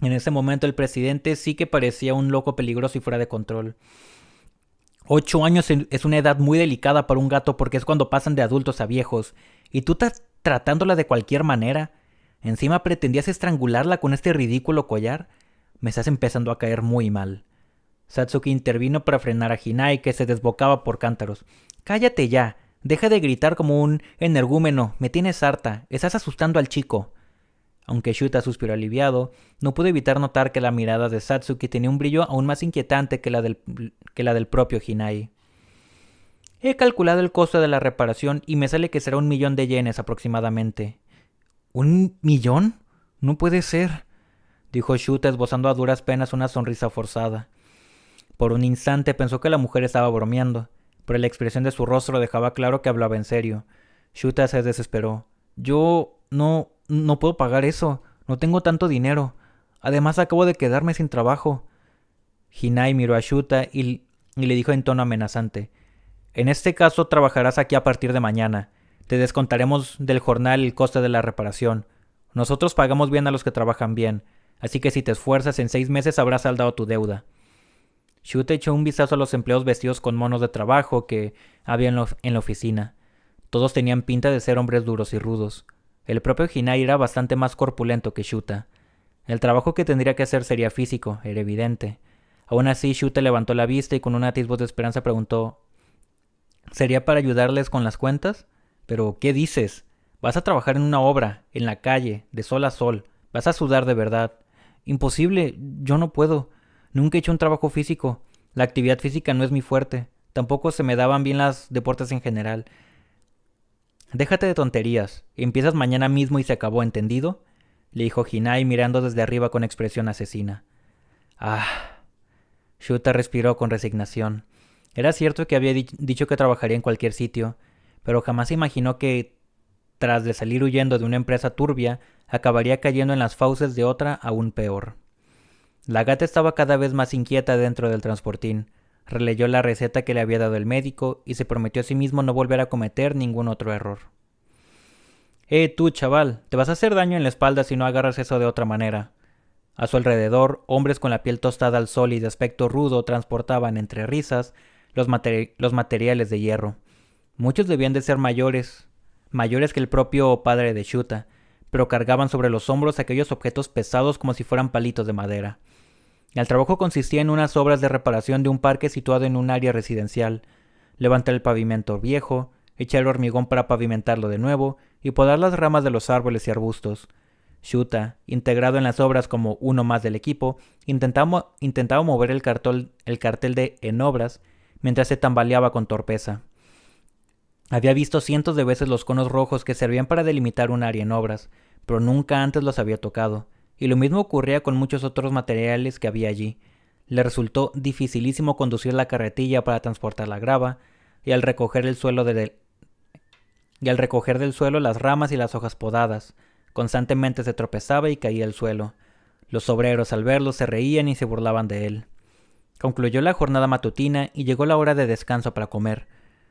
En ese momento el presidente sí que parecía un loco peligroso y fuera de control. 8 años es una edad muy delicada para un gato porque es cuando pasan de adultos a viejos. ¿Y tú estás tratándola de cualquier manera? ¿Encima pretendías estrangularla con este ridículo collar? Me estás empezando a caer muy mal. Satsuki intervino para frenar a Hinai, que se desbocaba por cántaros. ¡Cállate ya! Deja de gritar como un energúmeno. Me tienes harta. Estás asustando al chico. Aunque Shuta suspiró aliviado, no pudo evitar notar que la mirada de Satsuki tenía un brillo aún más inquietante que la del propio Hinai. He calculado el costo de la reparación y me sale que será 1.000.000 de yenes aproximadamente. ¿1.000.000? No puede ser, dijo Shuta esbozando a duras penas una sonrisa forzada. Por un instante pensó que la mujer estaba bromeando, pero la expresión de su rostro dejaba claro que hablaba en serio. Shuta se desesperó. Yo no puedo pagar eso. No tengo tanto dinero. Además acabo de quedarme sin trabajo. Hinai miró a Shuta y le dijo en tono amenazante. En este caso trabajarás aquí a partir de mañana. Te descontaremos del jornal el coste de la reparación. Nosotros pagamos bien a los que trabajan bien, así que si te esfuerzas en 6 meses habrás saldado tu deuda. Shuta echó un vistazo a los empleados vestidos con monos de trabajo que había en la oficina. Todos tenían pinta de ser hombres duros y rudos. El propio Hinai era bastante más corpulento que Shuta. El trabajo que tendría que hacer sería físico, era evidente. Aún así, Shuta levantó la vista y con un atisbo de esperanza preguntó: ¿sería para ayudarles con las cuentas? ¿Pero qué dices? Vas a trabajar en una obra, en la calle, de sol a sol. Vas a sudar de verdad. Imposible, yo no puedo. Nunca he hecho un trabajo físico. La actividad física no es mi fuerte. Tampoco se me daban bien los deportes en general. Déjate de tonterías. Empiezas mañana mismo y se acabó, ¿entendido? Le dijo Hinai mirando desde arriba con expresión asesina. Ah. Shuta respiró con resignación. Era cierto que había dicho que trabajaría en cualquier sitio, pero jamás imaginó que, tras de salir huyendo de una empresa turbia, acabaría cayendo en las fauces de otra aún peor. La gata estaba cada vez más inquieta dentro del transportín. Releyó la receta que le había dado el médico y se prometió a sí mismo no volver a cometer ningún otro error. Tú, chaval, te vas a hacer daño en la espalda si no agarras eso de otra manera. A su alrededor, hombres con la piel tostada al sol y de aspecto rudo transportaban, entre risas, los materiales de hierro. Muchos debían de ser mayores que el propio padre de Shuta, pero cargaban sobre los hombros aquellos objetos pesados como si fueran palitos de madera. El trabajo consistía en unas obras de reparación de un parque situado en un área residencial, levantar el pavimento viejo, echar hormigón para pavimentarlo de nuevo y podar las ramas de los árboles y arbustos. Shuta, integrado en las obras como uno más del equipo, intentaba mover el cartel de En Obras mientras se tambaleaba con torpeza. Había visto cientos de veces los conos rojos que servían para delimitar un área en obras, pero nunca antes los había tocado, y lo mismo ocurría con muchos otros materiales que había allí. Le resultó dificilísimo conducir la carretilla para transportar la grava, y al recoger del suelo las ramas y las hojas podadas, constantemente se tropezaba y caía al suelo. Los obreros al verlo se reían y se burlaban de él. Concluyó la jornada matutina y llegó la hora de descanso para comer.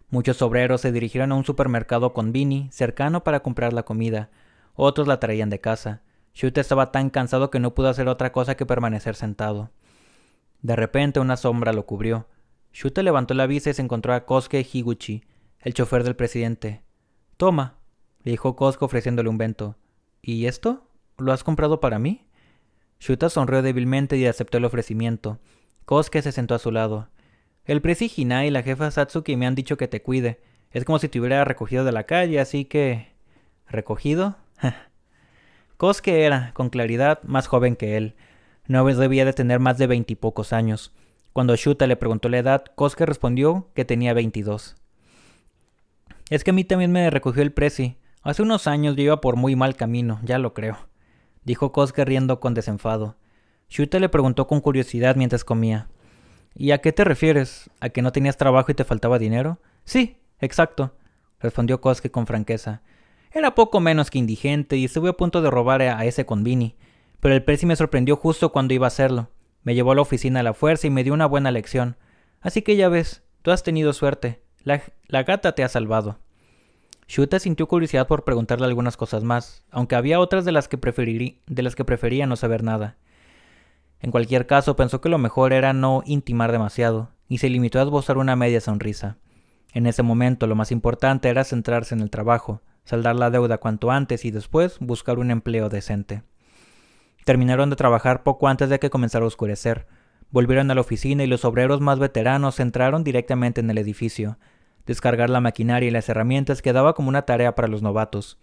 Muchos obreros se dirigieron a un supermercado convini cercano para comprar la comida. Otros la traían de casa. Shuta estaba tan cansado que no pudo hacer otra cosa que permanecer sentado. De repente una sombra lo cubrió. Shuta levantó la vista y se encontró a Kosuke Higuchi, el chofer del presidente. «Toma», le dijo Kosuke ofreciéndole un bento. «¿Y esto? ¿Lo has comprado para mí?» Shuta sonrió débilmente y aceptó el ofrecimiento. Kosuke se sentó a su lado. El presi Hinai y la jefa Satsuki me han dicho que te cuide. Es como si te hubiera recogido de la calle, así que... ¿Recogido? Kosuke era, con claridad, más joven que él. No debía de tener más de 20 y pocos años. Cuando Shuta le preguntó la edad, Kosuke respondió que tenía 22. Es que a mí también me recogió el presi. Hace unos años yo iba por muy mal camino, ya lo creo, dijo Kosuke riendo con desenfado. Shuta le preguntó con curiosidad mientras comía. ¿Y a qué te refieres? ¿A que no tenías trabajo y te faltaba dinero? Sí, exacto, respondió Kosuke con franqueza. Era poco menos que indigente y estuve a punto de robar a ese convini, pero el presi me sorprendió justo cuando iba a hacerlo. Me llevó a la oficina a la fuerza y me dio una buena lección. Así que ya ves, tú has tenido suerte. La gata te ha salvado. Shuta sintió curiosidad por preguntarle algunas cosas más, aunque había otras de las que prefería no saber nada. En cualquier caso, pensó que lo mejor era no intimar demasiado, y se limitó a esbozar una media sonrisa. En ese momento, lo más importante era centrarse en el trabajo, saldar la deuda cuanto antes y después buscar un empleo decente. Terminaron de trabajar poco antes de que comenzara a oscurecer. Volvieron a la oficina y los obreros más veteranos entraron directamente en el edificio. Descargar la maquinaria y las herramientas quedaba como una tarea para los novatos.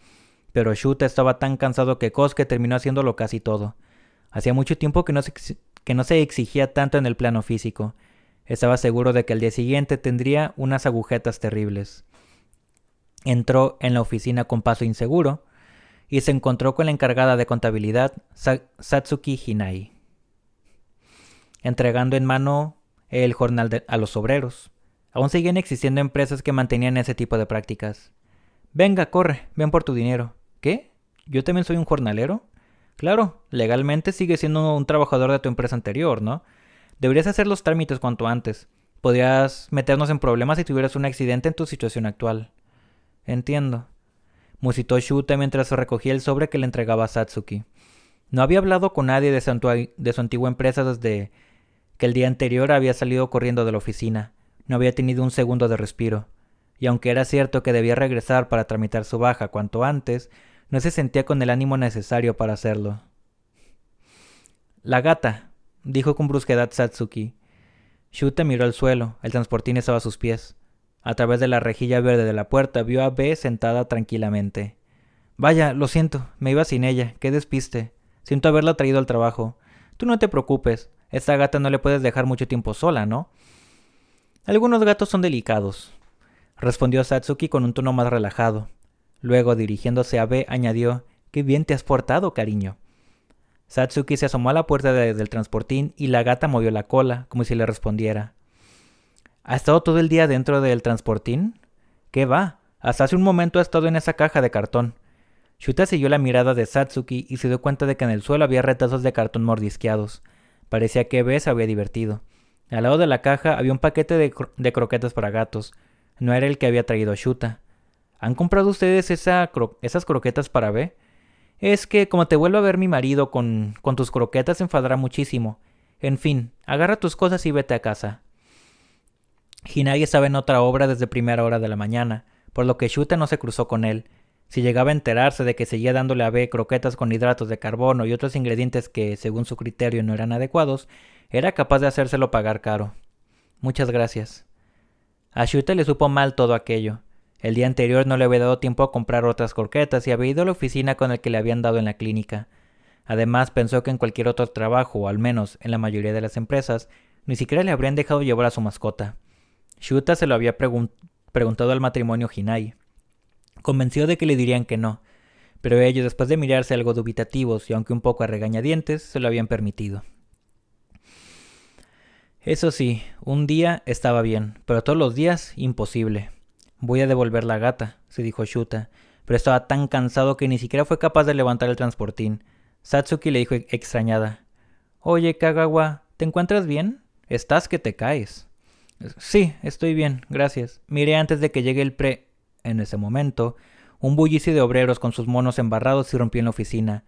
Pero Shuta estaba tan cansado que Kosuke terminó haciéndolo casi todo. Hacía mucho tiempo que no se exigía tanto en el plano físico. Estaba seguro de que al día siguiente tendría unas agujetas terribles. Entró en la oficina con paso inseguro y se encontró con la encargada de contabilidad, Satsuki Hinai, entregando en mano el jornal a los obreros. Aún seguían existiendo empresas que mantenían ese tipo de prácticas. Venga, corre, ven por tu dinero. ¿Qué? ¿Yo también soy un jornalero? Claro, legalmente sigues siendo un trabajador de tu empresa anterior, ¿no? Deberías hacer los trámites cuanto antes. Podrías meternos en problemas si tuvieras un accidente en tu situación actual. Entiendo, musitó Shuta mientras recogía el sobre que le entregaba a Satsuki. No había hablado con nadie de su antigua empresa desde que el día anterior había salido corriendo de la oficina. No había tenido un segundo de respiro. Y aunque era cierto que debía regresar para tramitar su baja cuanto antes, no se sentía con el ánimo necesario para hacerlo. La gata, dijo con brusquedad Satsuki. Shuta miró al suelo. El transportín estaba a sus pies. A través de la rejilla verde de la puerta vio a B sentada tranquilamente. Vaya, lo siento, me iba sin ella, qué despiste. Siento haberla traído al trabajo. Tú no te preocupes, esta gata no le puedes dejar mucho tiempo sola, ¿no? Algunos gatos son delicados, respondió Satsuki con un tono más relajado. Luego, dirigiéndose a B, añadió, «Qué bien te has portado, cariño». Satsuki se asomó a la puerta del transportín y la gata movió la cola, como si le respondiera. ¿Ha estado todo el día dentro del transportín? ¿Qué va? Hasta hace un momento ha estado en esa caja de cartón. Shuta siguió la mirada de Satsuki y se dio cuenta de que en el suelo había retazos de cartón mordisqueados. Parecía que B se había divertido. Al lado de la caja había un paquete de croquetas para gatos. No era el que había traído Shuta. ¿Han comprado ustedes esas croquetas para B? Es que, como te vuelva a ver mi marido con tus croquetas, se enfadará muchísimo. En fin, agarra tus cosas y vete a casa. Hinai estaba en otra obra desde primera hora de la mañana, por lo que Shuta no se cruzó con él. Si llegaba a enterarse de que seguía dándole a B croquetas con hidratos de carbono y otros ingredientes que, según su criterio, no eran adecuados, era capaz de hacérselo pagar caro. Muchas gracias. A Shuta le supo mal todo aquello. El día anterior no le había dado tiempo a comprar otras croquetas y había ido a la oficina con el que le habían dado en la clínica. Además, pensó que en cualquier otro trabajo, o al menos en la mayoría de las empresas, ni siquiera le habrían dejado llevar a su mascota. Shuta se lo había preguntado al matrimonio Hinai, convencido de que le dirían que no, pero ellos, después de mirarse algo dubitativos y aunque un poco a regañadientes, se lo habían permitido. Eso sí, un día estaba bien, pero todos los días imposible. Voy a devolver la gata, se dijo Shuta, pero estaba tan cansado que ni siquiera fue capaz de levantar el transportín. Satsuki le dijo extrañada. Oye, Kagawa, ¿te encuentras bien? Estás que te caes. Sí, estoy bien, gracias. Miré antes de que llegue el En ese momento, un bullicio de obreros con sus monos embarrados irrumpió en la oficina.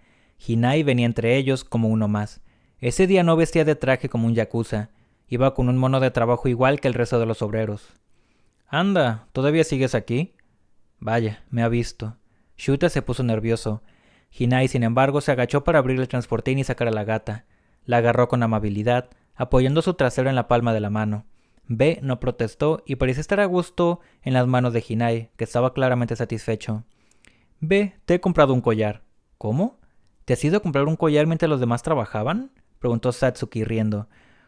Hinai venía entre ellos como uno más. Ese día no vestía de traje como un yakuza. Iba con un mono de trabajo igual que el resto de los obreros. Anda, ¿todavía sigues aquí? Vaya, me ha visto. Shuta se puso nervioso. Hinai, sin embargo, se agachó para abrir el transportín y sacar a la gata. La agarró con amabilidad, apoyando su trasero en la palma de la mano. B no protestó y parecía estar a gusto en las manos de Hinai, que estaba claramente satisfecho. B, te he comprado un collar. ¿Cómo? ¿Te has ido a comprar un collar mientras los demás trabajaban? Preguntó Satsuki riendo.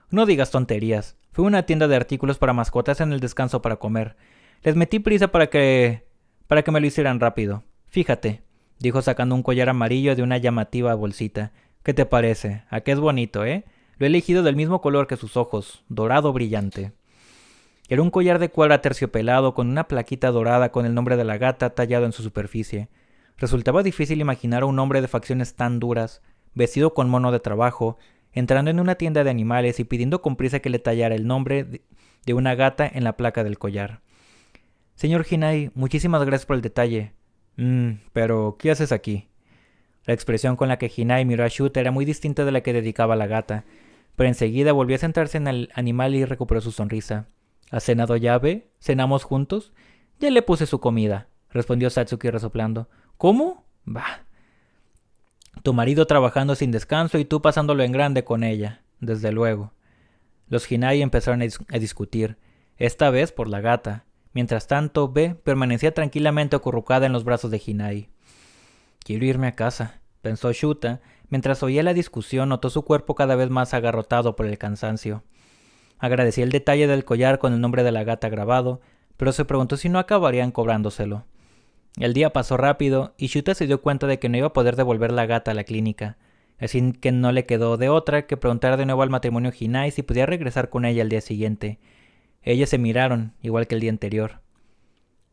No digas tonterías. Fui a una tienda de artículos para mascotas en el descanso para comer. Les metí prisa para que me lo hicieran rápido. Fíjate, dijo sacando un collar amarillo de una llamativa bolsita. ¿Qué te parece? ¿A qué es bonito, eh? Lo he elegido del mismo color que sus ojos, dorado brillante. Era un collar de cuerda terciopelado con una plaquita dorada con el nombre de la gata tallado en su superficie. Resultaba difícil imaginar a un hombre de facciones tan duras, vestido con mono de trabajo, entrando en una tienda de animales y pidiendo con prisa que le tallara el nombre de una gata en la placa del collar. Señor Hinai, muchísimas gracias por el detalle. Pero, ¿qué haces aquí? La expresión con la que Hinai miró a Shuta era muy distinta de la que dedicaba a la gata, pero enseguida volvió a sentarse en el animal y recuperó su sonrisa. ¿Has cenado ya, Be? ¿Cenamos juntos? Ya le puse su comida, respondió Satsuki resoplando. ¿Cómo? Bah. Tu marido trabajando sin descanso y tú pasándolo en grande con ella, desde luego. Los Hinai empezaron a discutir, esta vez por la gata. Mientras tanto, B permanecía tranquilamente acurrucada en los brazos de Hinai. Quiero irme a casa, pensó Shuta. Mientras oía la discusión, notó su cuerpo cada vez más agarrotado por el cansancio. Agradeció el detalle del collar con el nombre de la gata grabado, pero se preguntó si no acabarían cobrándoselo. El día pasó rápido y Shuta se dio cuenta de que no iba a poder devolver la gata a la clínica, así que no le quedó de otra que preguntar de nuevo al matrimonio Hinai si podía regresar con ella al día siguiente. Ellas se miraron, igual que el día anterior.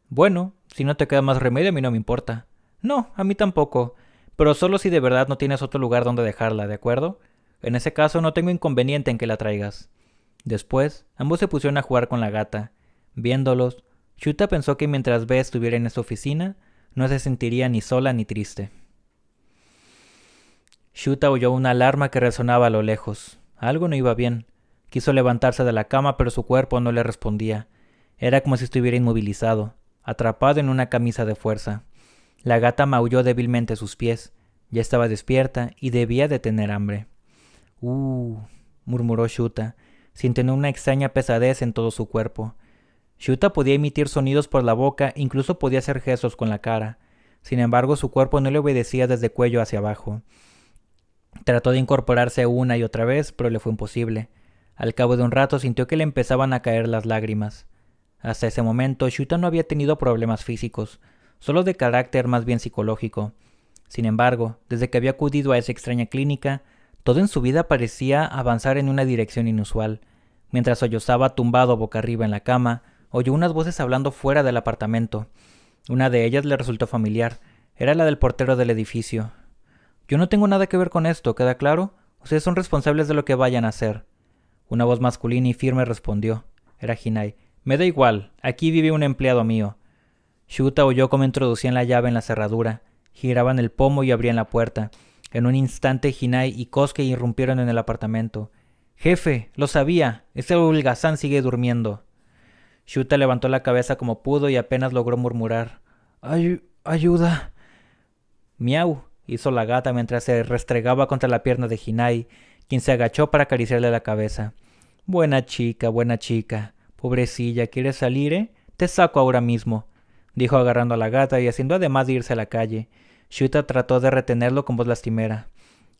Bueno, si no te queda más remedio a mí no me importa. No, a mí tampoco, pero solo si de verdad no tienes otro lugar donde dejarla, ¿de acuerdo? En ese caso no tengo inconveniente en que la traigas. Después, ambos se pusieron a jugar con la gata. Viéndolos, Shuta pensó que mientras B estuviera en esa oficina, no se sentiría ni sola ni triste. Shuta oyó una alarma que resonaba a lo lejos. Algo no iba bien. Quiso levantarse de la cama, pero su cuerpo no le respondía. Era como si estuviera inmovilizado, atrapado en una camisa de fuerza. La gata maulló débilmente a sus pies. Ya estaba despierta y debía de tener hambre. Murmuró Shuta, sintiendo una extraña pesadez en todo su cuerpo. Shuta podía emitir sonidos por la boca e incluso podía hacer gestos con la cara. Sin embargo, su cuerpo no le obedecía desde cuello hacia abajo. Trató de incorporarse una y otra vez, pero le fue imposible. Al cabo de un rato sintió que le empezaban a caer las lágrimas. Hasta ese momento, Shuta no había tenido problemas físicos, solo de carácter más bien psicológico. Sin embargo, desde que había acudido a esa extraña clínica, todo en su vida parecía avanzar en una dirección inusual. Mientras sollozaba tumbado boca arriba en la cama, oyó unas voces hablando fuera del apartamento. Una de ellas le resultó familiar. Era la del portero del edificio. Yo no tengo nada que ver con esto, ¿queda claro? Ustedes son responsables de lo que vayan a hacer. Una voz masculina y firme respondió. Era Hinai. Me da igual, aquí vive un empleado mío. Shuta oyó cómo introducían la llave en la cerradura. Giraban el pomo y abrían la puerta. En un instante Hinai y Kosuke irrumpieron en el apartamento. Jefe, lo sabía. Ese holgazán sigue durmiendo. Shuta levantó la cabeza como pudo y apenas logró murmurar. Ayuda. Miau, hizo la gata mientras se restregaba contra la pierna de Hinai, quien se agachó para acariciarle la cabeza. Buena chica. Pobrecilla, ¿quieres salir, Te saco ahora mismo, dijo agarrando a la gata y haciendo además de irse a la calle. Shuta trató de retenerlo con voz lastimera.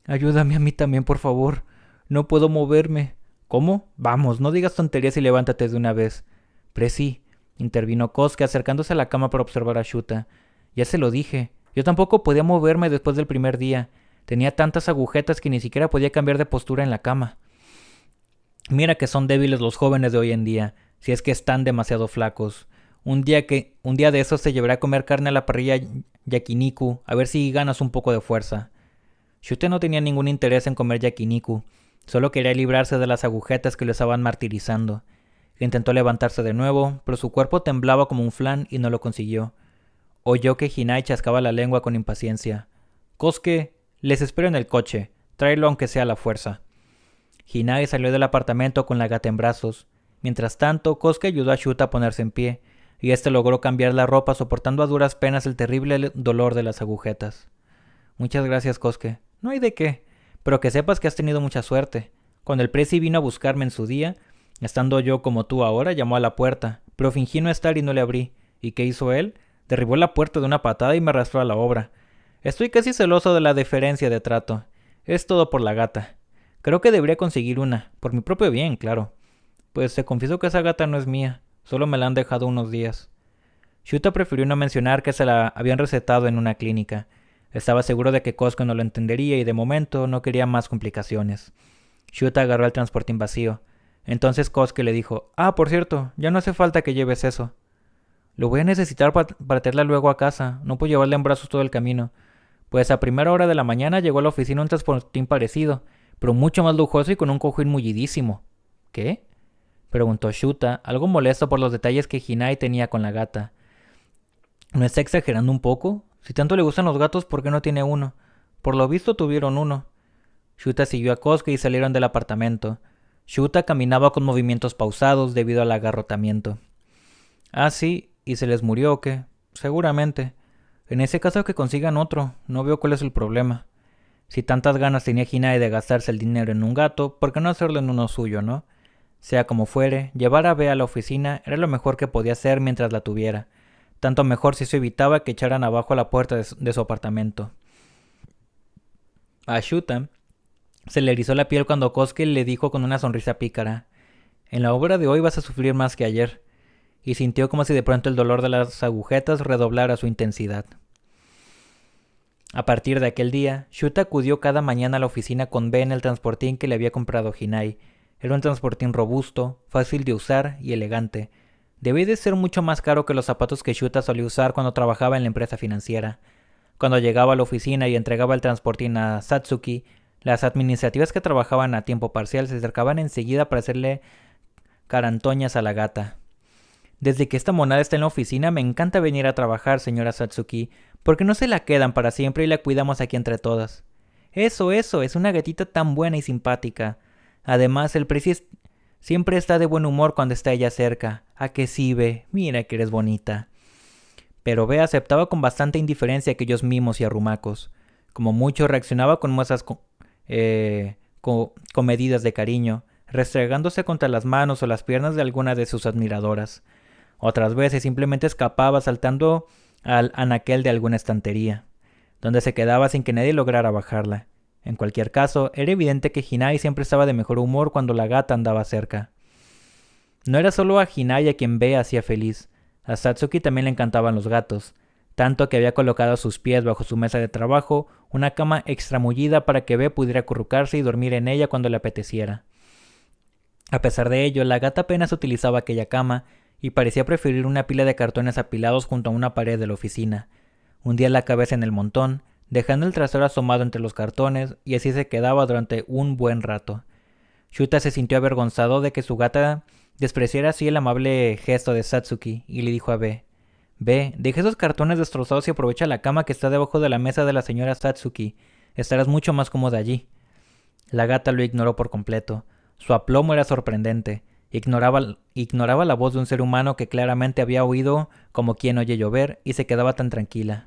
Ayúdame a mí también, por favor. No puedo moverme. ¿Cómo? Vamos, no digas tonterías y levántate de una vez. Presi, intervino Kosuke acercándose a la cama para observar a Shuta. Ya se lo dije. Yo tampoco podía moverme después del primer día. Tenía tantas agujetas que ni siquiera podía cambiar de postura en la cama. Mira que son débiles los jóvenes de hoy en día, si es que están demasiado flacos. Un día de esos te llevaré a comer carne a la parrilla yakiniku, a ver si ganas un poco de fuerza. Shuta no tenía ningún interés en comer yakiniku, solo quería librarse de las agujetas que lo estaban martirizando. Intentó levantarse de nuevo, pero su cuerpo temblaba como un flan y no lo consiguió. Oyó que Hinai chascaba la lengua con impaciencia. Kosuke, les espero en el coche, tráelo aunque sea a la fuerza. Hinai salió del apartamento con la gata en brazos. Mientras tanto, Kosuke ayudó a Shuta a ponerse en pie, y este logró cambiar la ropa soportando a duras penas el terrible dolor de las agujetas. Muchas gracias, Kosuke. No hay de qué. Pero que sepas que has tenido mucha suerte. Cuando el presi vino a buscarme en su día, estando yo como tú ahora, llamó a la puerta, pero fingí no estar y no le abrí. ¿Y qué hizo él? Derribó la puerta de una patada y me arrastró a la obra. Estoy casi celoso de la deferencia de trato. Es todo por la gata. Creo que debería conseguir una, por mi propio bien, claro. Pues te confieso que esa gata no es mía, solo me la han dejado unos días. Shuta prefirió no mencionar que se la habían recetado en una clínica. Estaba seguro de que Kosuke no lo entendería y de momento no quería más complicaciones. Shuta agarró el transportín vacío. Entonces Kosuke le dijo, por cierto, ya no hace falta que lleves eso. Lo voy a necesitar para traerla luego a casa, no puedo llevarla en brazos todo el camino. Pues a primera hora de la mañana llegó a la oficina un transportín parecido, pero mucho más lujoso y con un cojín mullidísimo. ¿Qué? Preguntó Shuta, algo molesto por los detalles que Hinai tenía con la gata. ¿No está exagerando un poco? Si tanto le gustan los gatos, ¿por qué no tiene uno? Por lo visto tuvieron uno. Shuta siguió a Kosuke y salieron del apartamento. Shuta caminaba con movimientos pausados debido al agarrotamiento. Sí, ¿y se les murió o qué? Seguramente. En ese caso que consigan otro, no veo cuál es el problema. Si tantas ganas tenía Hinai de gastarse el dinero en un gato, ¿por qué no hacerlo en uno suyo, no? Sea como fuere, llevar a Bea a la oficina era lo mejor que podía hacer mientras la tuviera. Tanto mejor si eso evitaba que echaran abajo la puerta de su apartamento. A Shuta se le erizó la piel cuando Kosuke le dijo con una sonrisa pícara: «En la obra de hoy vas a sufrir más que ayer», y sintió como si de pronto el dolor de las agujetas redoblara su intensidad. A partir de aquel día, Shuta acudió cada mañana a la oficina con Bea en el transportín que le había comprado Hinai. Era un transportín robusto, fácil de usar y elegante. Debía de ser mucho más caro que los zapatos que Shuta solía usar cuando trabajaba en la empresa financiera. Cuando llegaba a la oficina y entregaba el transportín a Satsuki, las administrativas que trabajaban a tiempo parcial se acercaban enseguida para hacerle carantoñas a la gata. «Desde que esta monada está en la oficina me encanta venir a trabajar, señora Satsuki. ¿Por qué no se la quedan para siempre y la cuidamos aquí entre todas?» Eso, es una gatita tan buena y simpática. Además, el presi siempre está de buen humor cuando está ella cerca. ¿A que sí, Be? Mira que eres bonita. Pero Be aceptaba con bastante indiferencia aquellos mimos y arrumacos. Como mucho reaccionaba con muestras comedidas de cariño, restregándose contra las manos o las piernas de alguna de sus admiradoras. Otras veces simplemente escapaba saltando al anaquel de alguna estantería, donde se quedaba sin que nadie lograra bajarla. En cualquier caso, era evidente que Hinai siempre estaba de mejor humor cuando la gata andaba cerca. No era solo a Hinai a quien Be hacía feliz. A Satsuki también le encantaban los gatos, tanto que había colocado a sus pies bajo su mesa de trabajo una cama extra mullida para que Be pudiera acurrucarse y dormir en ella cuando le apeteciera. A pesar de ello, la gata apenas utilizaba aquella cama y parecía preferir una pila de cartones apilados junto a una pared de la oficina. Hundía la cabeza en el montón, dejando el trasero asomado entre los cartones, y así se quedaba durante un buen rato. Shuta se sintió avergonzado de que su gata despreciara así el amable gesto de Satsuki, y le dijo a Be: «Be, deja esos cartones destrozados y aprovecha la cama que está debajo de la mesa de la señora Satsuki. Estarás mucho más cómoda allí». La gata lo ignoró por completo. Su aplomo era sorprendente. Ignoraba la voz de un ser humano que claramente había oído como quien oye llover, y se quedaba tan tranquila.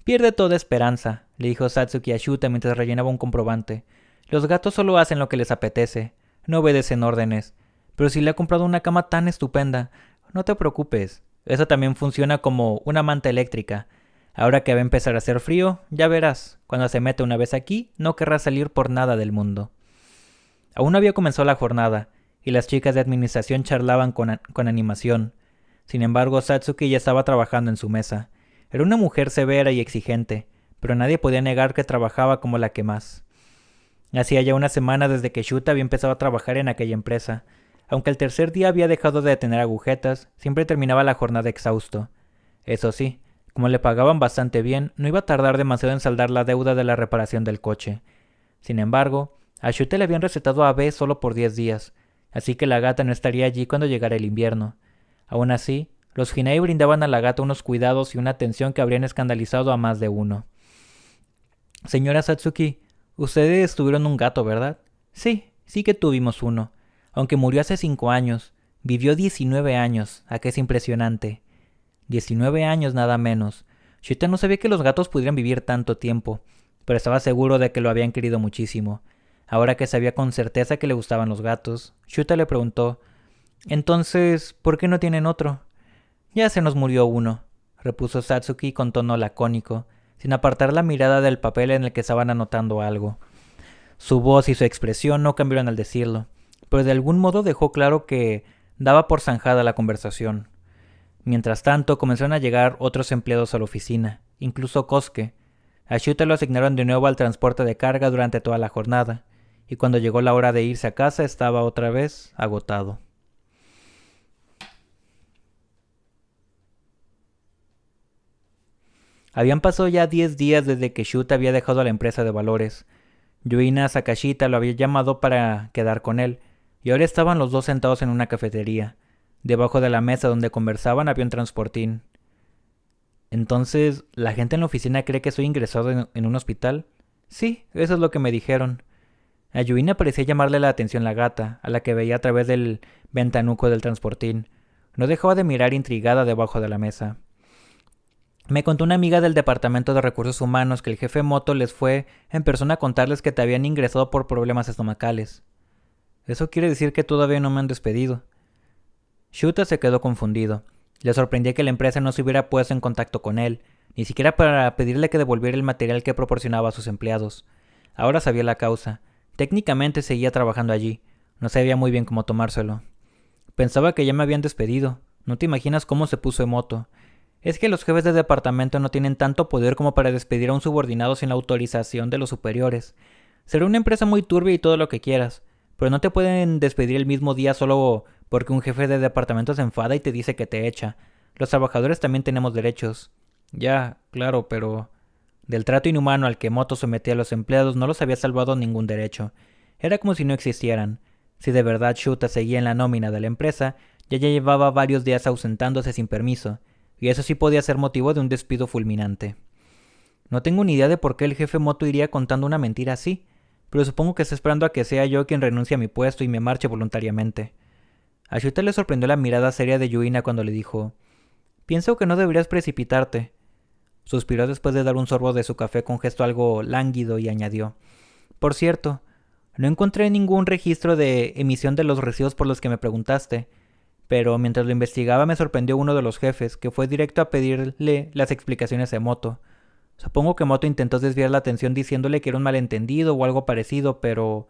«Pierde toda esperanza», le dijo Satsuki a Shuta mientras rellenaba un comprobante. «Los gatos solo hacen lo que les apetece. No obedecen órdenes. Pero si le ha comprado una cama tan estupenda, no te preocupes. Eso también funciona como una manta eléctrica. Ahora que va a empezar a hacer frío, ya verás. Cuando se mete una vez aquí, no querrá salir por nada del mundo». Aún no había comenzado la jornada, y las chicas de administración charlaban con animación. Sin embargo, Satsuki ya estaba trabajando en su mesa. Era una mujer severa y exigente, pero nadie podía negar que trabajaba como la que más. Hacía ya una semana desde que Shuta había empezado a trabajar en aquella empresa. Aunque el tercer día había dejado de tener agujetas, siempre terminaba la jornada exhausto. Eso sí, como le pagaban bastante bien, no iba a tardar demasiado en saldar la deuda de la reparación del coche. Sin embargo, a Shuta le habían recetado a Be solo por 10 días, así que la gata no estaría allí cuando llegara el invierno. Aún así, los Hinai brindaban a la gata unos cuidados y una atención que habrían escandalizado a más de uno. «Señora Satsuki, ustedes tuvieron un gato, ¿verdad?» Sí que tuvimos uno. Aunque murió hace 5 años. Vivió 19 años, ¿a qué es impresionante? 19 años nada menos. Shuta no sabía que los gatos pudieran vivir tanto tiempo, pero estaba seguro de que lo habían querido muchísimo. Ahora que sabía con certeza que le gustaban los gatos, Shuta le preguntó: «Entonces, ¿por qué no tienen otro?» «Ya se nos murió uno», repuso Satsuki con tono lacónico, sin apartar la mirada del papel en el que estaban anotando algo. Su voz y su expresión no cambiaron al decirlo, pero de algún modo dejó claro que daba por zanjada la conversación. Mientras tanto, comenzaron a llegar otros empleados a la oficina, incluso Kosuke. A Shuta lo asignaron de nuevo al transporte de carga durante toda la jornada, y cuando llegó la hora de irse a casa estaba otra vez agotado. Habían pasado ya 10 días desde que Shuta había dejado la empresa de valores. Yuina Sakashita lo había llamado para quedar con él, y ahora estaban los dos sentados en una cafetería. Debajo de la mesa donde conversaban había un transportín. «Entonces, ¿la gente en la oficina cree que soy ingresado en un hospital?» «Sí, eso es lo que me dijeron». A Yuina parecía llamarle la atención la gata, a la que veía a través del ventanuco del transportín. No dejaba de mirar intrigada debajo de la mesa. «Me contó una amiga del Departamento de Recursos Humanos que el jefe Moto les fue en persona a contarles que te habían ingresado por problemas estomacales». «Eso quiere decir que todavía no me han despedido». Shuta se quedó confundido. Le sorprendía que la empresa no se hubiera puesto en contacto con él, ni siquiera para pedirle que devolviera el material que proporcionaba a sus empleados. Ahora sabía la causa. Técnicamente seguía trabajando allí. No sabía muy bien cómo tomárselo. «Pensaba que ya me habían despedido. No te imaginas cómo se puso Emoto. Es que los jefes de departamento no tienen tanto poder como para despedir a un subordinado sin la autorización de los superiores. Será una empresa muy turbia y todo lo que quieras, pero no te pueden despedir el mismo día solo porque un jefe de departamento se enfada y te dice que te echa. Los trabajadores también tenemos derechos». «Ya, claro, pero...» Del trato inhumano al que Moto sometía a los empleados no los había salvado ningún derecho. Era como si no existieran. Si de verdad Shuta seguía en la nómina de la empresa, ya llevaba varios días ausentándose sin permiso, y eso sí podía ser motivo de un despido fulminante. «No tengo ni idea de por qué el jefe Moto iría contando una mentira así, pero supongo que está esperando a que sea yo quien renuncie a mi puesto y me marche voluntariamente». A Shuta le sorprendió la mirada seria de Yuina cuando le dijo: «Pienso que no deberías precipitarte». Suspiró después de dar un sorbo de su café con gesto algo lánguido y añadió: «Por cierto, no encontré ningún registro de emisión de los recibos por los que me preguntaste, pero mientras lo investigaba me sorprendió uno de los jefes, que fue directo a pedirle las explicaciones a Moto. Supongo que Moto intentó desviar la atención diciéndole que era un malentendido o algo parecido, pero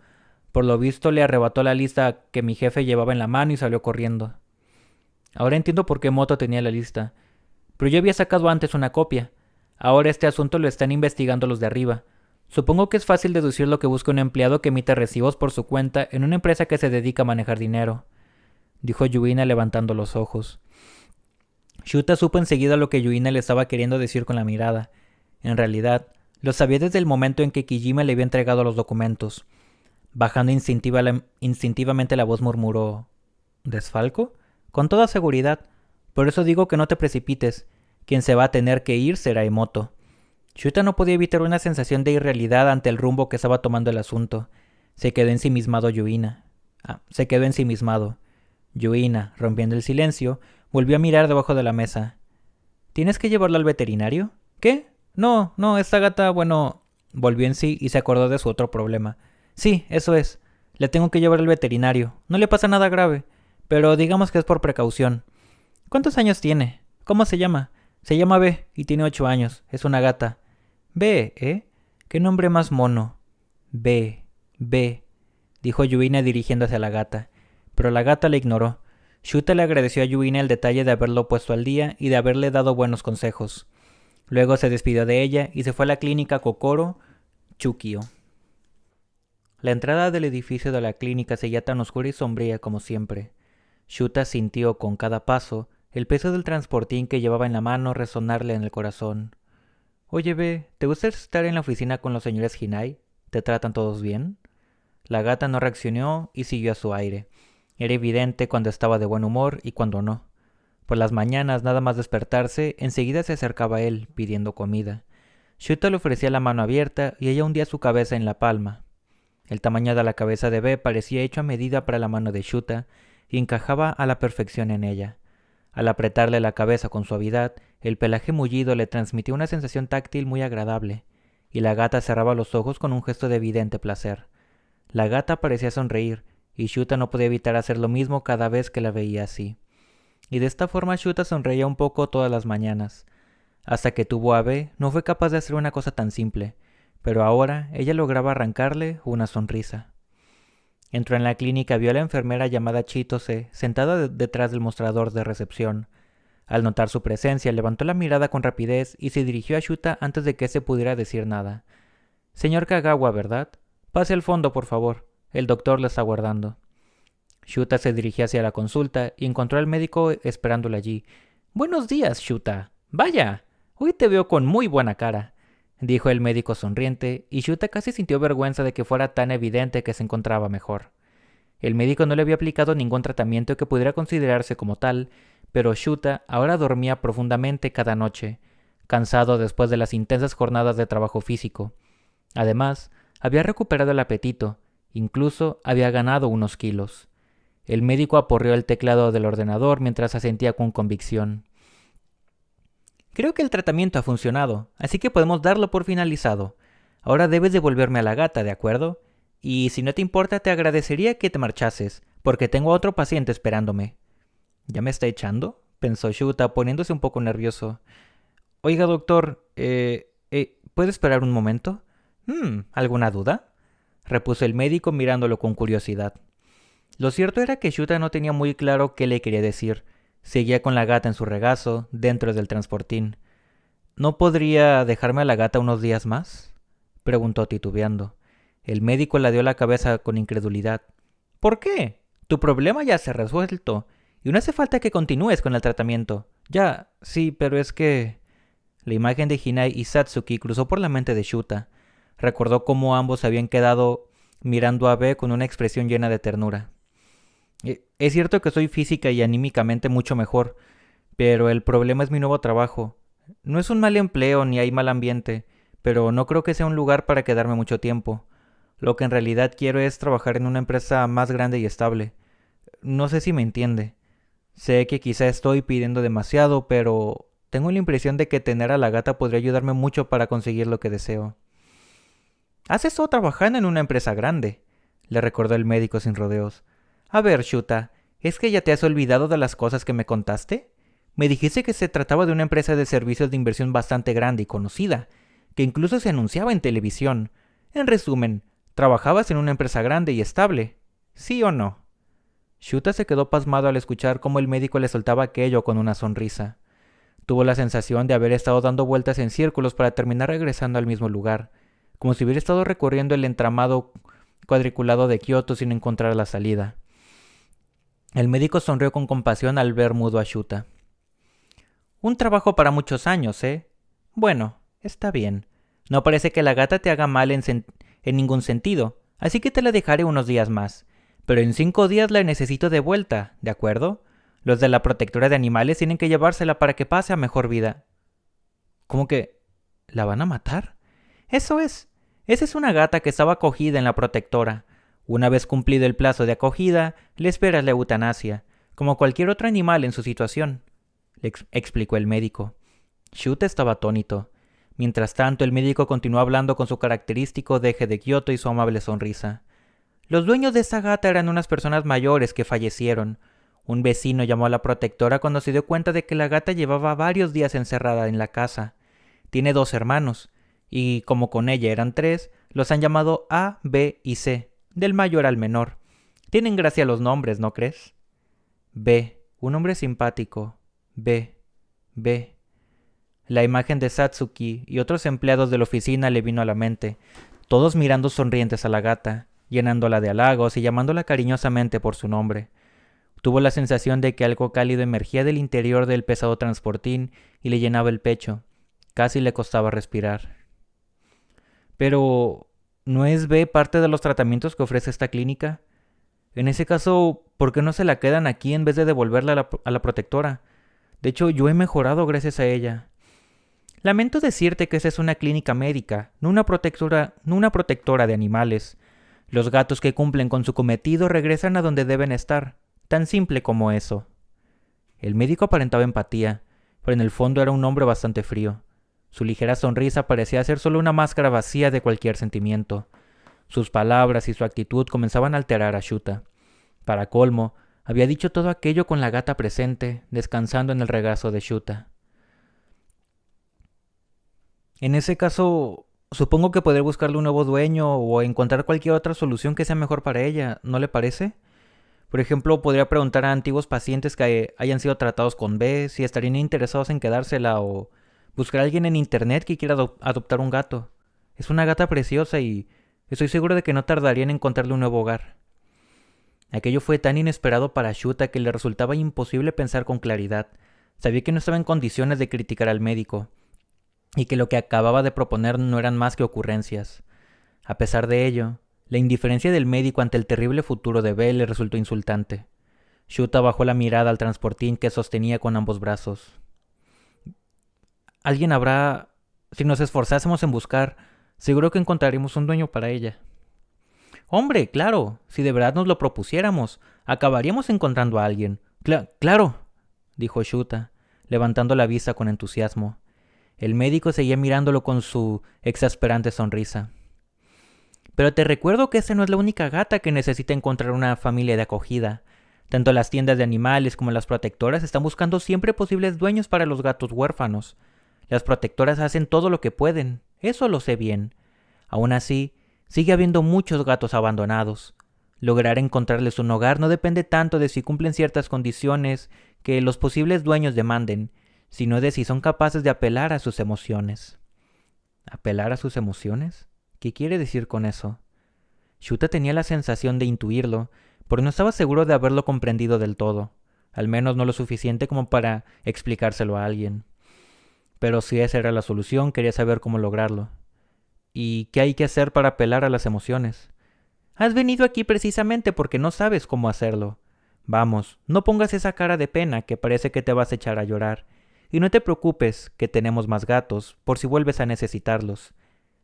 por lo visto le arrebató la lista que mi jefe llevaba en la mano y salió corriendo». Ahora entiendo por qué Moto tenía la lista, pero yo había sacado antes una copia. Ahora este asunto lo están investigando los de arriba. Supongo que es fácil deducir lo que busca un empleado que emite recibos por su cuenta en una empresa que se dedica a manejar dinero», dijo Yuina levantando los ojos. Shuta supo enseguida lo que Yuina le estaba queriendo decir con la mirada. En realidad, lo sabía desde el momento en que Kijime le había entregado los documentos. Bajando instintivamente la voz murmuró: «¿Desfalco?» «Con toda seguridad. Por eso digo que no te precipites. Quien se va a tener que ir será Emoto». Shuta no podía evitar una sensación de irrealidad ante el rumbo que estaba tomando el asunto. Se quedó ensimismado. Yuina, rompiendo el silencio, volvió a mirar debajo de la mesa. «¿Tienes que llevarlo al veterinario?» «¿Qué? No, esta gata, bueno...» Volvió en sí y se acordó de su otro problema. «Sí, eso es. Le tengo que llevar al veterinario. No le pasa nada grave, pero digamos que es por precaución». «¿Cuántos años tiene? ¿Cómo se llama?» «Se llama B y tiene 8 años. Es una gata». «B, ¿eh? ¿Qué nombre más mono?» «B, dijo Yuina dirigiéndose a la gata. Pero la gata le ignoró. Shuta le agradeció a Yuina el detalle de haberlo puesto al día y de haberle dado buenos consejos. Luego se despidió de ella y se fue a la clínica Kokoro Chukio. La entrada del edificio de la clínica seguía tan oscura y sombría como siempre. Shuta sintió con cada paso el peso del transportín que llevaba en la mano resonarle en el corazón. «Oye, B, ¿te gusta estar en la oficina con los señores Hinai? ¿Te tratan todos bien?» La gata no reaccionó y siguió a su aire. Era evidente cuando estaba de buen humor y cuando no. Por las mañanas, nada más despertarse, enseguida se acercaba a él, pidiendo comida. Shuta le ofrecía la mano abierta y ella hundía su cabeza en la palma. El tamaño de la cabeza de B parecía hecho a medida para la mano de Shuta y encajaba a la perfección en ella. Al apretarle la cabeza con suavidad, el pelaje mullido le transmitía una sensación táctil muy agradable, y la gata cerraba los ojos con un gesto de evidente placer. La gata parecía sonreír, y Shuta no podía evitar hacer lo mismo cada vez que la veía así. Y de esta forma Shuta sonreía un poco todas las mañanas. Hasta que tuvo a Be, no fue capaz de hacer una cosa tan simple, pero ahora ella lograba arrancarle una sonrisa. Entró en la clínica y vio a la enfermera llamada Chitose sentada detrás del mostrador de recepción. Al notar su presencia, levantó la mirada con rapidez y se dirigió a Shuta antes de que éste pudiera decir nada. «Señor Kagawa, ¿verdad? Pase al fondo, por favor. El doctor lo está aguardando». Shuta se dirigió hacia la consulta y encontró al médico esperándolo allí. «Buenos días, Shuta. Vaya, hoy te veo con muy buena cara», dijo el médico sonriente, y Shuta casi sintió vergüenza de que fuera tan evidente que se encontraba mejor. El médico no le había aplicado ningún tratamiento que pudiera considerarse como tal, pero Shuta ahora dormía profundamente cada noche, cansado después de las intensas jornadas de trabajo físico. Además, había recuperado el apetito, incluso había ganado unos kilos. El médico aporreó el teclado del ordenador mientras asentía con convicción. «Creo que el tratamiento ha funcionado, así que podemos darlo por finalizado. Ahora debes devolverme a la gata, ¿de acuerdo? Y si no te importa, te agradecería que te marchases, porque tengo a otro paciente esperándome». «¿Ya me está echando?», pensó Shuta, poniéndose un poco nervioso. «Oiga, doctor, ¿puede esperar un momento?» ¿Alguna duda?», repuso el médico mirándolo con curiosidad. Lo cierto era que Shuta no tenía muy claro qué le quería decir. Seguía con la gata en su regazo, dentro del transportín. «¿No podría dejarme a la gata unos días más?», preguntó titubeando. El médico ladeó la cabeza con incredulidad. «¿Por qué? Tu problema ya se ha resuelto, y no hace falta que continúes con el tratamiento. Ya, sí, pero es que...» La imagen de Hinai y Satsuki cruzó por la mente de Shuta. Recordó cómo ambos habían quedado mirando a Be con una expresión llena de ternura. «Es cierto que soy física y anímicamente mucho mejor, pero el problema es mi nuevo trabajo. No es un mal empleo ni hay mal ambiente, pero no creo que sea un lugar para quedarme mucho tiempo. Lo que en realidad quiero es trabajar en una empresa más grande y estable. No sé si me entiende. Sé que quizá estoy pidiendo demasiado, pero tengo la impresión de que tener a la gata podría ayudarme mucho para conseguir lo que deseo». «Has estado trabajando en una empresa grande», le recordó el médico sin rodeos. «A ver, Shuta, ¿es que ya te has olvidado de las cosas que me contaste? Me dijiste que se trataba de una empresa de servicios de inversión bastante grande y conocida, que incluso se anunciaba en televisión. En resumen, trabajabas en una empresa grande y estable. ¿Sí o no?». Shuta se quedó pasmado al escuchar cómo el médico le soltaba aquello con una sonrisa. Tuvo la sensación de haber estado dando vueltas en círculos para terminar regresando al mismo lugar, como si hubiera estado recorriendo el entramado cuadriculado de Kioto sin encontrar la salida. El médico sonrió con compasión al ver mudo a Shuta. «Un trabajo para muchos años, ¿eh? Bueno, está bien. No parece que la gata te haga mal en ningún sentido, así que te la dejaré unos días más. Pero en 5 días la necesito de vuelta, ¿de acuerdo? Los de la protectora de animales tienen que llevársela para que pase a mejor vida». «¿Cómo que la van a matar?». «Eso es. Esa es una gata que estaba acogida en la protectora. Una vez cumplido el plazo de acogida, le esperas la eutanasia, como cualquier otro animal en su situación», le explicó el médico. Shuta estaba atónito. Mientras tanto, el médico continuó hablando con su característico deje de Kioto y su amable sonrisa. «Los dueños de esa gata eran unas personas mayores que fallecieron. Un vecino llamó a la protectora cuando se dio cuenta de que la gata llevaba varios días encerrada en la casa. Tiene 2 hermanos, y como con ella eran 3, los han llamado A, B y C, del mayor al menor. Tienen gracia los nombres, ¿no crees?». «B, un hombre simpático. B. La imagen de Satsuki y otros empleados de la oficina le vino a la mente, todos mirando sonrientes a la gata, llenándola de halagos y llamándola cariñosamente por su nombre. Tuvo la sensación de que algo cálido emergía del interior del pesado transportín y le llenaba el pecho. Casi le costaba respirar. «Pero, ¿no es B parte de los tratamientos que ofrece esta clínica? En ese caso, ¿por qué no se la quedan aquí en vez de devolverla a la protectora? De hecho, yo he mejorado gracias a ella». «Lamento decirte que esa es una clínica médica, no una protectora de animales. Los gatos que cumplen con su cometido regresan a donde deben estar. Tan simple como eso». El médico aparentaba empatía, pero en el fondo era un hombre bastante frío. Su ligera sonrisa parecía ser solo una máscara vacía de cualquier sentimiento. Sus palabras y su actitud comenzaban a alterar a Shuta. Para colmo, había dicho todo aquello con la gata presente, descansando en el regazo de Shuta. En ese caso, supongo que podré buscarle un nuevo dueño o encontrar cualquier otra solución que sea mejor para ella, ¿no le parece? Por ejemplo, podría preguntar a antiguos pacientes que hayan sido tratados con B si estarían interesados en quedársela o buscar a alguien en internet que quiera adoptar un gato. Es una gata preciosa y estoy seguro de que no tardaría en encontrarle un nuevo hogar. Aquello fue tan inesperado para Shuta que le resultaba imposible pensar con claridad. Sabía que no estaba en condiciones de criticar al médico y que lo que acababa de proponer no eran más que ocurrencias. A pesar de ello, la indiferencia del médico ante el terrible futuro de Belle le resultó insultante. Shuta bajó la mirada al transportín que sostenía con ambos brazos. Alguien habrá... Si nos esforzásemos en buscar, seguro que encontraríamos un dueño para ella. Hombre, claro, si de verdad nos lo propusiéramos, acabaríamos encontrando a alguien. Claro, dijo Shuta, levantando la vista con entusiasmo. El médico seguía mirándolo con su exasperante sonrisa. Pero te recuerdo que esa no es la única gata que necesita encontrar una familia de acogida. Tanto las tiendas de animales como las protectoras están buscando siempre posibles dueños para los gatos huérfanos. Las protectoras hacen todo lo que pueden, eso lo sé bien. Aún así, sigue habiendo muchos gatos abandonados. Lograr encontrarles un hogar no depende tanto de si cumplen ciertas condiciones que los posibles dueños demanden, sino de si son capaces de apelar a sus emociones. ¿Apelar a sus emociones? ¿Qué quiere decir con eso? Shuta tenía la sensación de intuirlo, pero no estaba seguro de haberlo comprendido del todo, al menos no lo suficiente como para explicárselo a alguien. Pero si esa era la solución, quería saber cómo lograrlo. ¿Y qué hay que hacer para apelar a las emociones? Has venido aquí precisamente porque no sabes cómo hacerlo. Vamos, no pongas esa cara de pena que parece que te vas a echar a llorar. Y no te preocupes, que tenemos más gatos, por si vuelves a necesitarlos.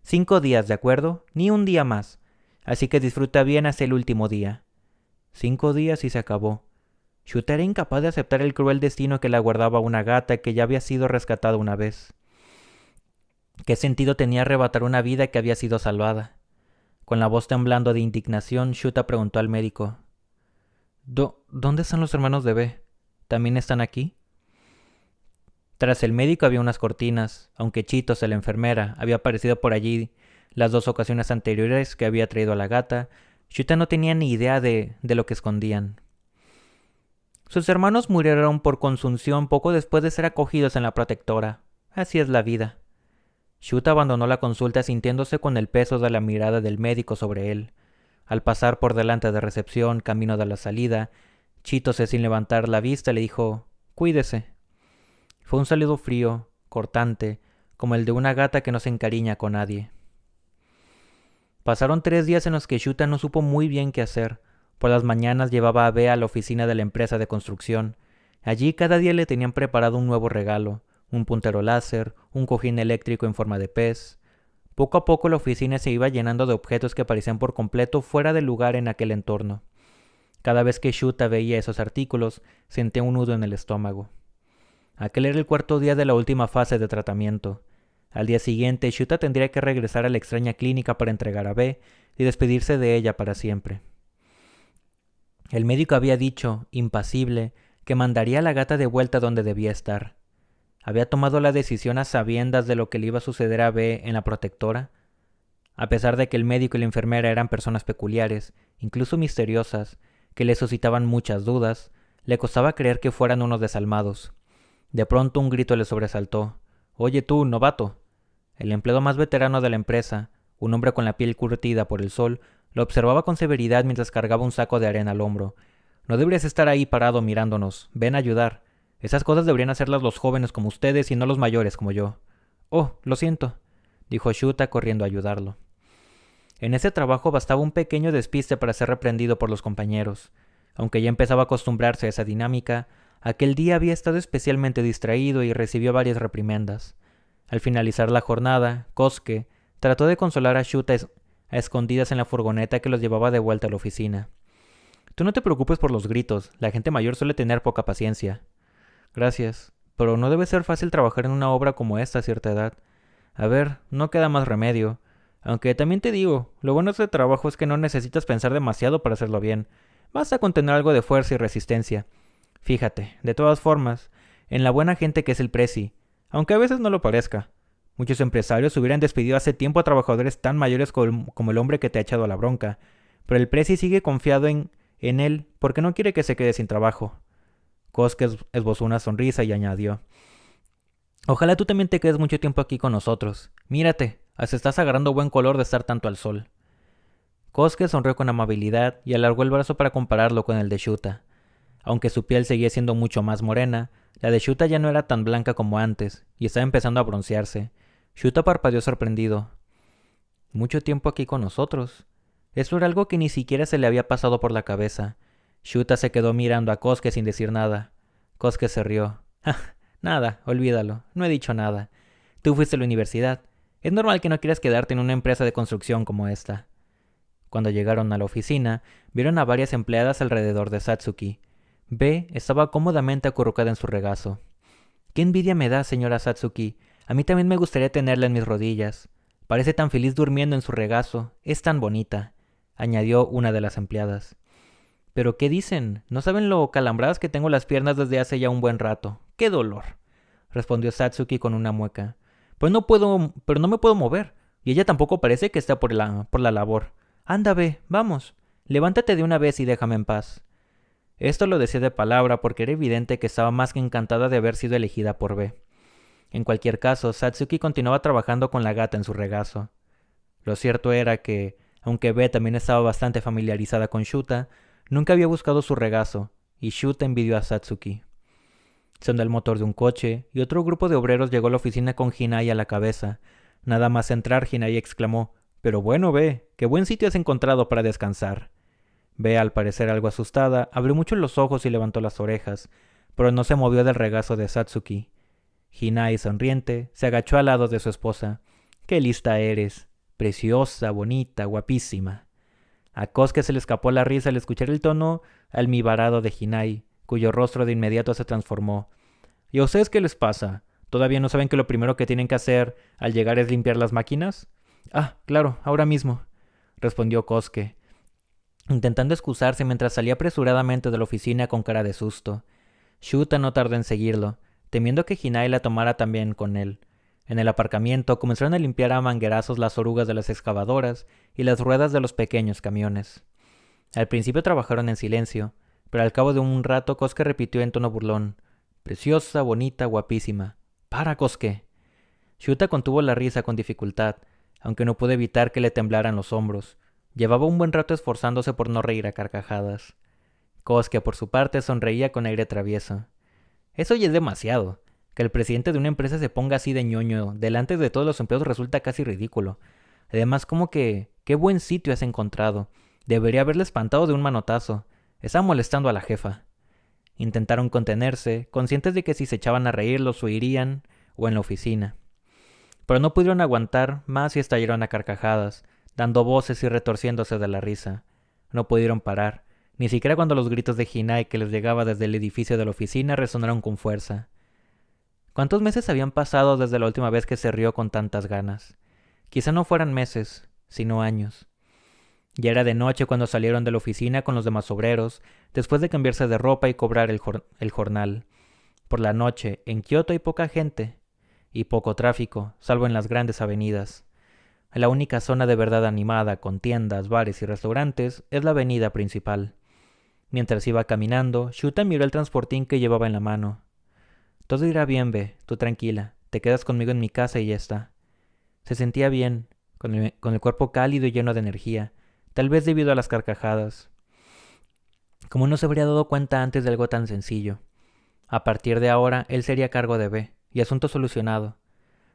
5 días, ¿de acuerdo? Ni un día más. Así que disfruta bien hasta el último día. 5 días y se acabó. Shuta era incapaz de aceptar el cruel destino que le aguardaba a una gata que ya había sido rescatada una vez. ¿Qué sentido tenía arrebatar una vida que había sido salvada? Con la voz temblando de indignación, Shuta preguntó al médico. ¿Dónde están los hermanos de B? ¿También están aquí? Tras el médico había unas cortinas, aunque Chitos, la enfermera, había aparecido por allí las 2 ocasiones anteriores que había traído a la gata, Shuta no tenía ni idea de lo que escondían. Sus hermanos murieron por consunción poco después de ser acogidos en la protectora. Así es la vida. Shuta abandonó la consulta sintiéndose con el peso de la mirada del médico sobre él. Al pasar por delante de recepción, camino de la salida, Chitos, sin levantar la vista, le dijo: «Cuídese». Fue un saludo frío, cortante, como el de una gata que no se encariña con nadie. Pasaron 3 días en los que Shuta no supo muy bien qué hacer. Por las mañanas llevaba a Bea a la oficina de la empresa de construcción. Allí cada día le tenían preparado un nuevo regalo, un puntero láser, un cojín eléctrico en forma de pez. Poco a poco la oficina se iba llenando de objetos que parecían por completo fuera de lugar en aquel entorno. Cada vez que Shuta veía esos artículos, sentía un nudo en el estómago. Aquel era el 4.º día de la última fase de tratamiento. Al día siguiente, Shuta tendría que regresar a la extraña clínica para entregar a B y despedirse de ella para siempre. El médico había dicho, impasible, que mandaría a la gata de vuelta donde debía estar. ¿Había tomado la decisión a sabiendas de lo que le iba a suceder a B en la protectora? A pesar de que el médico y la enfermera eran personas peculiares, incluso misteriosas, que le suscitaban muchas dudas, le costaba creer que fueran unos desalmados. De pronto un grito le sobresaltó. «Oye tú, novato». El empleado más veterano de la empresa, un hombre con la piel curtida por el sol, lo observaba con severidad mientras cargaba un saco de arena al hombro. «No deberías estar ahí parado mirándonos. Ven a ayudar. Esas cosas deberían hacerlas los jóvenes como ustedes y no los mayores como yo». «Oh, lo siento», dijo Shuta corriendo a ayudarlo. En ese trabajo bastaba un pequeño despiste para ser reprendido por los compañeros. Aunque ya empezaba a acostumbrarse a esa dinámica, aquel día había estado especialmente distraído y recibió varias reprimendas. Al finalizar la jornada, Kosuke trató de consolar a Shuta a escondidas en la furgoneta que los llevaba de vuelta a la oficina. «Tú no te preocupes por los gritos, la gente mayor suele tener poca paciencia». Gracias. Pero no debe ser fácil trabajar en una obra como esta a cierta edad. A ver, no queda más remedio. Aunque también te digo, lo bueno de este trabajo es que no necesitas pensar demasiado para hacerlo bien. Basta con tener algo de fuerza y resistencia. Fíjate, de todas formas, en la buena gente que es el Prezi, aunque a veces no lo parezca. Muchos empresarios hubieran despedido hace tiempo a trabajadores tan mayores como el hombre que te ha echado a la bronca, pero el Prezi sigue confiado en él porque no quiere que se quede sin trabajo. Koske esbozó una sonrisa y añadió: Ojalá tú también te quedes mucho tiempo aquí con nosotros. Mírate, hasta estás agarrando buen color de estar tanto al sol. Koske sonrió con amabilidad y alargó el brazo para compararlo con el de Shuta. Aunque su piel seguía siendo mucho más morena, la de Shuta ya no era tan blanca como antes, y estaba empezando a broncearse. Shuta parpadeó sorprendido. Mucho tiempo aquí con nosotros. Eso era algo que ni siquiera se le había pasado por la cabeza. Shuta se quedó mirando a Koske sin decir nada. Koske se rió. Nada, olvídalo, no he dicho nada. Tú fuiste a la universidad. Es normal que no quieras quedarte en una empresa de construcción como esta. Cuando llegaron a la oficina, vieron a varias empleadas alrededor de Satsuki. B estaba cómodamente acurrucada en su regazo. «Qué envidia me da, señora Satsuki. A mí también me gustaría tenerla en mis rodillas. Parece tan feliz durmiendo en su regazo. Es tan bonita», añadió una de las empleadas. «¿Pero qué dicen? ¿No saben lo calambradas que tengo las piernas desde hace ya un buen rato? ¡Qué dolor!», respondió Satsuki con una mueca. Pero no me puedo mover. Y ella tampoco parece que está por la labor. Anda, ve, vamos. Levántate de una vez y déjame en paz. Esto lo decía de palabra porque era evidente que estaba más que encantada de haber sido elegida por B. En cualquier caso, Satsuki continuaba trabajando con la gata en su regazo. Lo cierto era que, aunque B también estaba bastante familiarizada con Shuta, nunca había buscado su regazo, y Shuta envidió a Satsuki. Sonó el motor de un coche, y otro grupo de obreros llegó a la oficina con Hinai a la cabeza. Nada más entrar, Hinai exclamó: «Pero bueno, B, qué buen sitio has encontrado para descansar». B, al parecer algo asustada, abrió mucho los ojos y levantó las orejas, pero no se movió del regazo de Satsuki. Hinai, sonriente, se agachó al lado de su esposa. «¡Qué lista eres! Preciosa, bonita, guapísima». A Koske se le escapó la risa al escuchar el tono almibarado de Hinai, cuyo rostro de inmediato se transformó. «¿Y a ustedes qué les pasa? ¿Todavía no saben que lo primero que tienen que hacer al llegar es limpiar las máquinas?» «Ah, claro, ahora mismo», respondió Koske, intentando excusarse mientras salía apresuradamente de la oficina con cara de susto. Shuta no tardó en seguirlo, temiendo que Hinai la tomara también con él. En el aparcamiento comenzaron a limpiar a manguerazos las orugas de las excavadoras y las ruedas de los pequeños camiones. Al principio trabajaron en silencio, pero al cabo de un rato Koske repitió en tono burlón: «Preciosa, bonita, guapísima. ¡Para, Koske!». Shuta contuvo la risa con dificultad, aunque no pudo evitar que le temblaran los hombros. Llevaba un buen rato esforzándose por no reír a carcajadas. Koske, por su parte, sonreía con aire travieso. «Eso ya es demasiado. Que el presidente de una empresa se ponga así de ñoño delante de todos los empleados resulta casi ridículo. Además, como que... ¡Qué buen sitio has encontrado! Debería haberle espantado de un manotazo. Está molestando a la jefa». Intentaron contenerse, conscientes de que si se echaban a reír los oirían o en la oficina. Pero no pudieron aguantar más y estallaron a carcajadas, dando voces y retorciéndose de la risa. No pudieron parar, ni siquiera cuando los gritos de Hinai que les llegaba desde el edificio de la oficina resonaron con fuerza. ¿Cuántos meses habían pasado desde la última vez que se rió con tantas ganas? Quizá no fueran meses, sino años. Ya era de noche cuando salieron de la oficina con los demás obreros, después de cambiarse de ropa y cobrar el jornal. Por la noche, en Kioto hay poca gente y poco tráfico, salvo en las grandes avenidas. La única zona de verdad animada, con tiendas, bares y restaurantes, es la avenida principal. Mientras iba caminando, Shuta miró el transportín que llevaba en la mano. «Todo irá bien, Be, tú tranquila. Te quedas conmigo en mi casa y ya está». Se sentía bien, con el cuerpo cálido y lleno de energía, tal vez debido a las carcajadas. Como no se habría dado cuenta antes de algo tan sencillo. A partir de ahora, él sería a cargo de B, y asunto solucionado.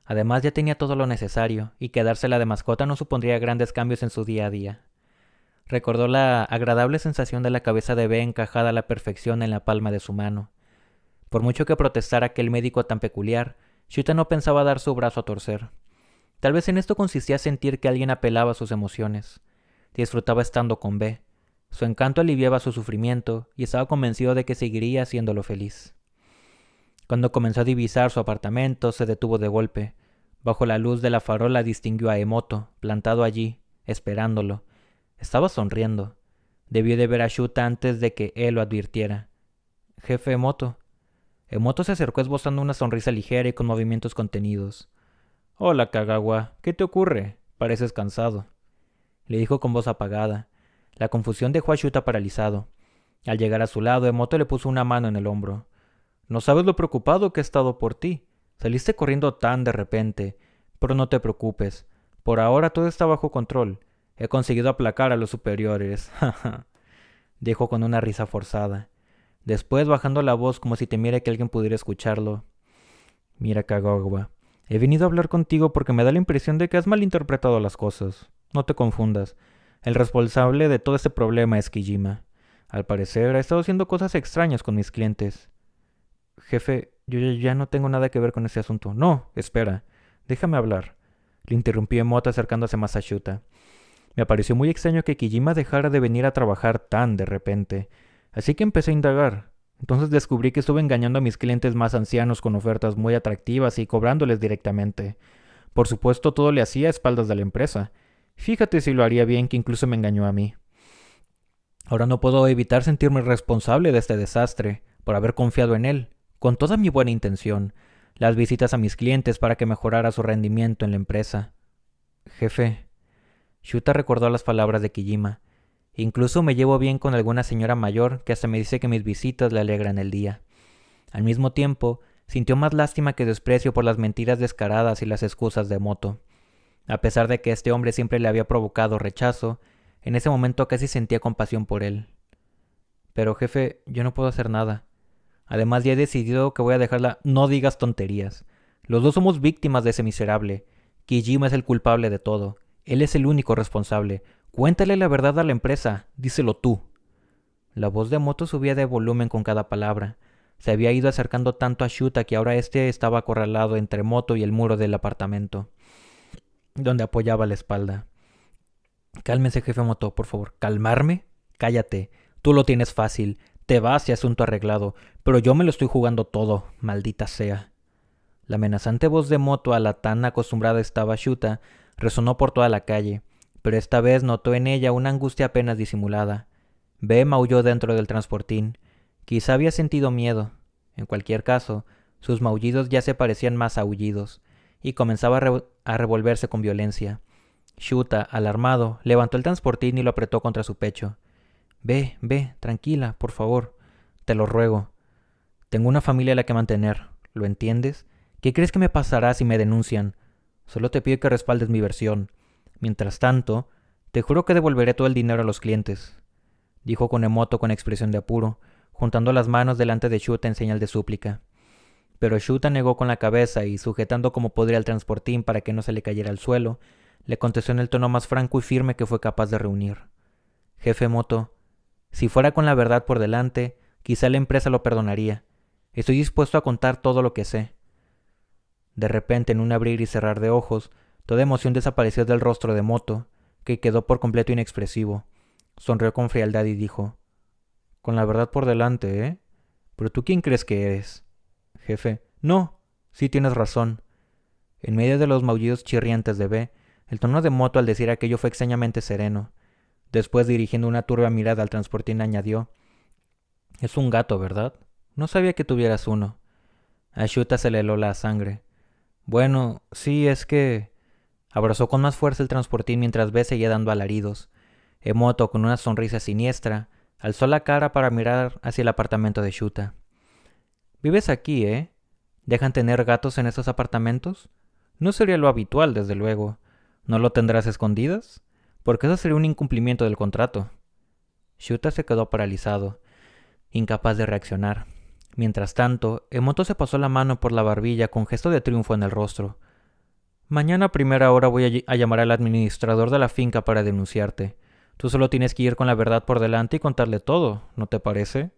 Además, ya tenía todo lo necesario, y quedársela de mascota no supondría grandes cambios en su día a día. Recordó la agradable sensación de la cabeza de B encajada a la perfección en la palma de su mano. Por mucho que protestara aquel médico tan peculiar, Shuta no pensaba dar su brazo a torcer. Tal vez en esto consistía sentir que alguien apelaba a sus emociones. Disfrutaba estando con B. Su encanto aliviaba su sufrimiento y estaba convencido de que seguiría haciéndolo feliz. Cuando comenzó a divisar su apartamento, se detuvo de golpe. Bajo la luz de la farola distinguió a Emoto, plantado allí, esperándolo. Estaba sonriendo. Debió de ver a Shuta antes de que él lo advirtiera. «Jefe Emoto». Emoto se acercó esbozando una sonrisa ligera y con movimientos contenidos. «Hola, Kagawa. ¿Qué te ocurre? Pareces cansado», le dijo con voz apagada. La confusión dejó a Shuta paralizado. Al llegar a su lado, Emoto le puso una mano en el hombro. «No sabes lo preocupado que he estado por ti. Saliste corriendo tan de repente. Pero no te preocupes. Por ahora todo está bajo control. He conseguido aplacar a los superiores», dijo con una risa forzada. Después, bajando la voz como si temiera que alguien pudiera escucharlo. «Mira, Kagawa, he venido a hablar contigo porque me da la impresión de que has malinterpretado las cosas. No te confundas. El responsable de todo este problema es Kijima. Al parecer, ha estado haciendo cosas extrañas con mis clientes». «Jefe, yo ya no tengo nada que ver con ese asunto». «No, espera. Déjame hablar», le interrumpió Emoto acercándose más a Shuta. «Me pareció muy extraño que Kijima dejara de venir a trabajar tan de repente. Así que empecé a indagar. Entonces descubrí que estuve engañando a mis clientes más ancianos con ofertas muy atractivas y cobrándoles directamente. Por supuesto, todo le hacía a espaldas de la empresa. Fíjate si lo haría bien que incluso me engañó a mí. Ahora no puedo evitar sentirme responsable de este desastre, por haber confiado en él, con toda mi buena intención, las visitas a mis clientes para que mejorara su rendimiento en la empresa». «Jefe», Shuta recordó las palabras de Kijima. «Incluso me llevo bien con alguna señora mayor que hasta me dice que mis visitas le alegran el día». Al mismo tiempo, sintió más lástima que desprecio por las mentiras descaradas y las excusas de Emoto. A pesar de que este hombre siempre le había provocado rechazo, en ese momento casi sentía compasión por él. «Pero jefe, yo no puedo hacer nada. Además ya he decidido que voy a dejarla». «No digas tonterías. Los dos somos víctimas de ese miserable. Kijima es el culpable de todo. Él es el único responsable. Cuéntale la verdad a la empresa. Díselo tú». La voz de Emoto subía de volumen con cada palabra. Se había ido acercando tanto a Shuta que ahora éste estaba acorralado entre Emoto y el muro del apartamento, donde apoyaba la espalda. «Cálmese, jefe Emoto, por favor». «¿Calmarme? Cállate. Tú lo tienes fácil. Te vas y asunto arreglado. Pero yo me lo estoy jugando todo, maldita sea». La amenazante voz de Emoto, a la tan acostumbrada estaba Shuta, resonó por toda la calle, pero esta vez notó en ella una angustia apenas disimulada. B maulló dentro del transportín. Quizá había sentido miedo. En cualquier caso, sus maullidos ya se parecían más a aullidos, y comenzaba a revolverse con violencia. Shuta, alarmado, levantó el transportín y lo apretó contra su pecho. «Ve, tranquila, por favor. Te lo ruego. Tengo una familia a la que mantener. ¿Lo entiendes? ¿Qué crees que me pasará si me denuncian? Solo te pido que respaldes mi versión. Mientras tanto, te juro que devolveré todo el dinero a los clientes», dijo con Emoto con expresión de apuro, juntando las manos delante de Shuta en señal de súplica. Pero Shuta negó con la cabeza y, sujetando como podría el transportín para que no se le cayera al suelo, le contestó en el tono más franco y firme que fue capaz de reunir. «Jefe Emoto, si fuera con la verdad por delante, quizá la empresa lo perdonaría. Estoy dispuesto a contar todo lo que sé». De repente, en un abrir y cerrar de ojos, toda emoción desapareció del rostro de Emoto, que quedó por completo inexpresivo. Sonrió con frialdad y dijo: «Con la verdad por delante, ¿eh? ¿Pero tú quién crees que eres?» «Jefe». «No, sí tienes razón». En medio de los maullidos chirriantes de B, el tono de Emoto al decir aquello fue extrañamente sereno. Después, dirigiendo una turbia mirada al transportín, añadió: «Es un gato, ¿verdad? No sabía que tuvieras uno». A Shuta se le heló la sangre. «Bueno, sí, es que...». Abrazó con más fuerza el transportín mientras B seguía dando alaridos. Emoto, con una sonrisa siniestra, alzó la cara para mirar hacia el apartamento de Shuta. «Vives aquí, ¿eh? ¿Dejan tener gatos en esos apartamentos? No sería lo habitual, desde luego. ¿No lo tendrás a escondidas? Porque eso sería un incumplimiento del contrato». Shuta se quedó paralizado, incapaz de reaccionar. Mientras tanto, Emoto se pasó la mano por la barbilla con gesto de triunfo en el rostro. «Mañana a primera hora voy a llamar al administrador de la finca para denunciarte. Tú solo tienes que ir con la verdad por delante y contarle todo, ¿no te parece?»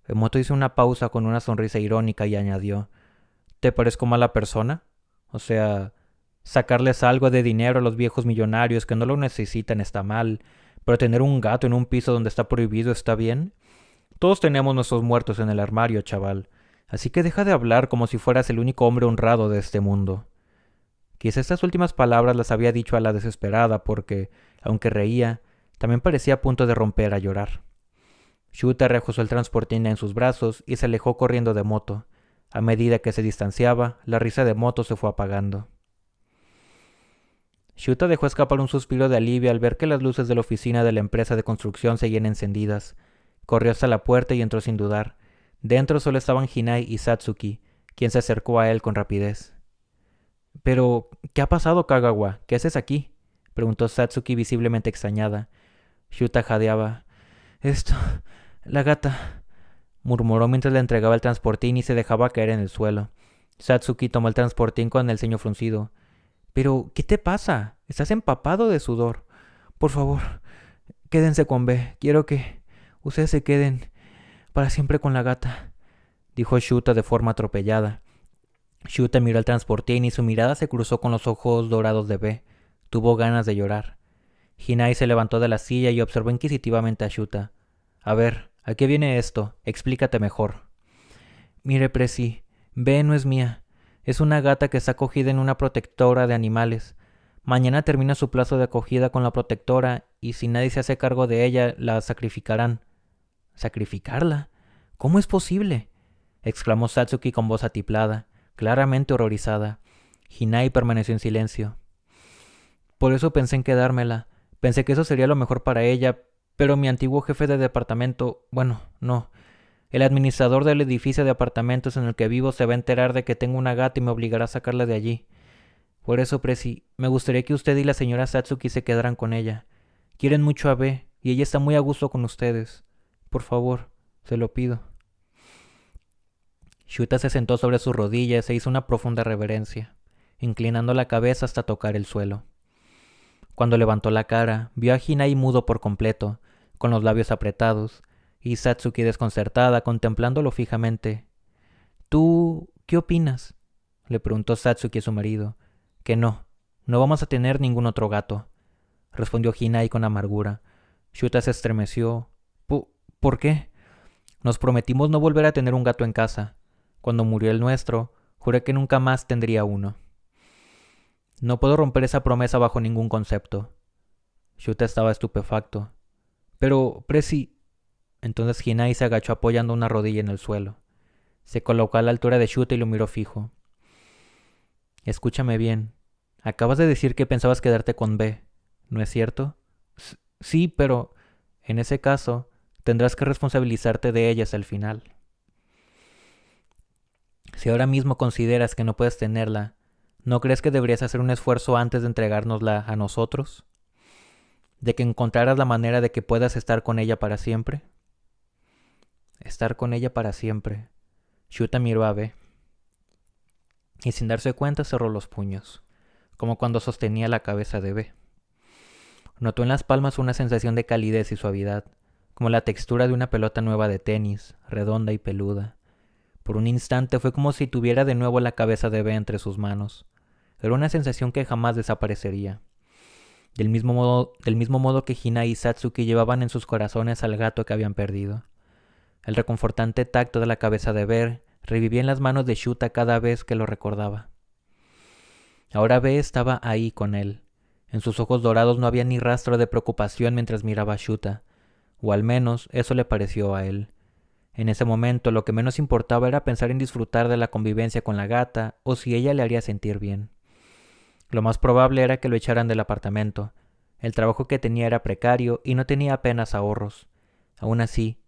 Emoto hizo una pausa con una sonrisa irónica y añadió: «¿Te parezco mala persona? O sea, sacarles algo de dinero a los viejos millonarios que no lo necesitan está mal, pero tener un gato en un piso donde está prohibido está bien. Todos tenemos nuestros muertos en el armario, chaval. Así que deja de hablar como si fueras el único hombre honrado de este mundo. Quizá estas últimas palabras las había dicho a la desesperada porque, aunque reía, también parecía a punto de romper a llorar. Shuta reajustó el transportín en sus brazos y se alejó corriendo de moto. A medida que se distanciaba, la risa de moto se fue apagando. Shuta dejó escapar un suspiro de alivio al ver que las luces de la oficina de la empresa de construcción seguían encendidas. Corrió hasta la puerta y entró sin dudar. Dentro solo estaban Hinai y Satsuki, quien se acercó a él con rapidez. «Pero, ¿qué ha pasado, Kagawa? ¿Qué haces aquí?», preguntó Satsuki visiblemente extrañada. Shuta jadeaba. «Esto... la gata», murmuró mientras le entregaba el transportín y se dejaba caer en el suelo. Satsuki tomó el transportín con el ceño fruncido. «¿Pero qué te pasa? Estás empapado de sudor. Por favor, quédense con B. Quiero que ustedes se queden para siempre con la gata», dijo Shuta de forma atropellada. Shuta miró el transportín y su mirada se cruzó con los ojos dorados de B. Tuvo ganas de llorar. Hinai se levantó de la silla y observó inquisitivamente a Shuta. «A ver, ¿a qué viene esto? Explícate mejor». «Mire, Presi, B no es mía. Es una gata que está acogida en una protectora de animales. Mañana termina su plazo de acogida con la protectora y si nadie se hace cargo de ella, la sacrificarán». «¿Sacrificarla? ¿Cómo es posible?», exclamó Satsuki con voz atiplada, claramente horrorizada. Hinai permaneció en silencio. «Por eso pensé en quedármela. Pensé que eso sería lo mejor para ella, pero mi antiguo jefe de departamento... Bueno, no. El administrador del edificio de apartamentos en el que vivo se va a enterar de que tengo una gata y me obligará a sacarla de allí. Por eso, Presi, me gustaría que usted y la señora Satsuki se quedaran con ella. Quieren mucho a B y ella está muy a gusto con ustedes. Por favor, se lo pido». Shuta se sentó sobre sus rodillas e hizo una profunda reverencia, inclinando la cabeza hasta tocar el suelo. Cuando levantó la cara, vio a Hinai mudo por completo, con los labios apretados, y Satsuki desconcertada, contemplándolo fijamente. «¿Tú qué opinas?», le preguntó Satsuki a su marido. «Que no vamos a tener ningún otro gato», respondió Hinai con amargura. Shuta se estremeció. ¿Por qué? «Nos prometimos no volver a tener un gato en casa. Cuando murió el nuestro, juré que nunca más tendría uno. No puedo romper esa promesa bajo ningún concepto». Shuta estaba estupefacto. «Pero, Presi...» Entonces Hinai se agachó apoyando una rodilla en el suelo. Se colocó a la altura de Shuta y lo miró fijo. «Escúchame bien. Acabas de decir que pensabas quedarte con B, ¿no es cierto?» Sí, pero... En ese caso, tendrás que responsabilizarte de ella hasta el final. Si ahora mismo consideras que no puedes tenerla, ¿no crees que deberías hacer un esfuerzo antes de entregárnosla a nosotros? ¿De que encontraras la manera de que puedas estar con ella para siempre? Estar con ella para siempre. Shuta miró a B. Y sin darse cuenta cerró los puños, como cuando sostenía la cabeza de B. Notó en las palmas una sensación de calidez y suavidad, como la textura de una pelota nueva de tenis, redonda y peluda. Por un instante fue como si tuviera de nuevo la cabeza de B entre sus manos. Era una sensación que jamás desaparecería. Del mismo modo que Hinai y Satsuki llevaban en sus corazones al gato que habían perdido. El reconfortante tacto de la cabeza de B revivía en las manos de Shuta cada vez que lo recordaba. Ahora B estaba ahí con él. En sus ojos dorados no había ni rastro de preocupación mientras miraba a Shuta, o al menos eso le pareció a él. En ese momento lo que menos importaba era pensar en disfrutar de la convivencia con la gata o si ella le haría sentir bien. Lo más probable era que lo echaran del apartamento. El trabajo que tenía era precario y no tenía apenas ahorros. Aún así,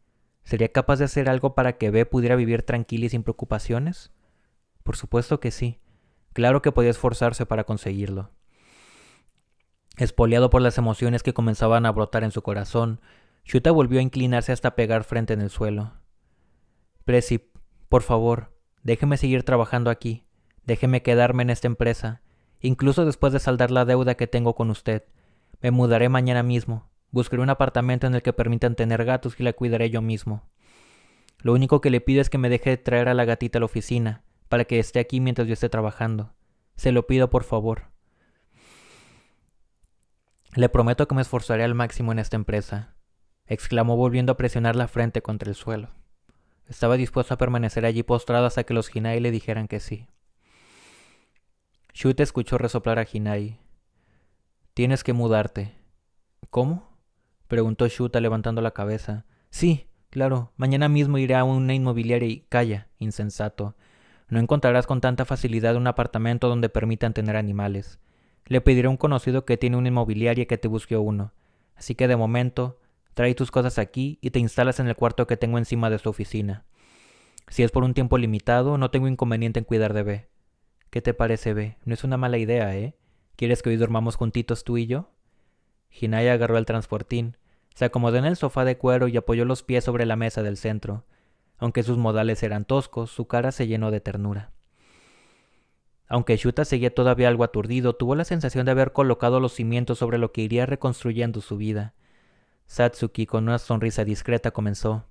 ¿sería capaz de hacer algo para que B pudiera vivir tranquila y sin preocupaciones? Por supuesto que sí. Claro que podía esforzarse para conseguirlo. Espoleado por las emociones que comenzaban a brotar en su corazón, Shuta volvió a inclinarse hasta pegar frente en el suelo. «Presi, por favor, déjeme seguir trabajando aquí. Déjeme quedarme en esta empresa. Incluso después de saldar la deuda que tengo con usted. Me mudaré mañana mismo. Buscaré un apartamento en el que permitan tener gatos y la cuidaré yo mismo. Lo único que le pido es que me deje traer a la gatita a la oficina, para que esté aquí mientras yo esté trabajando. Se lo pido por favor. Le prometo que me esforzaré al máximo en esta empresa», exclamó volviendo a presionar la frente contra el suelo. Estaba dispuesto a permanecer allí postrado hasta que los Hinai le dijeran que sí. Shuta escuchó resoplar a Hinai. Tienes que mudarte. ¿Cómo? Preguntó Shuta levantando la cabeza. Sí, claro, mañana mismo iré a una inmobiliaria y... Calla, insensato. No encontrarás con tanta facilidad un apartamento donde permitan tener animales. Le pediré a un conocido que tiene una inmobiliaria que te busque uno. Así que de momento, trae tus cosas aquí y te instalas en el cuarto que tengo encima de su oficina. Si es por un tiempo limitado, no tengo inconveniente en cuidar de B. ¿Qué te parece, B? No es una mala idea, ¿eh? ¿Quieres que hoy dormamos juntitos tú y yo? Hinai agarró el transportín, se acomodó en el sofá de cuero y apoyó los pies sobre la mesa del centro. Aunque sus modales eran toscos, su cara se llenó de ternura. Aunque Shuta seguía todavía algo aturdido, tuvo la sensación de haber colocado los cimientos sobre lo que iría reconstruyendo su vida. Satsuki, con una sonrisa discreta, comenzó.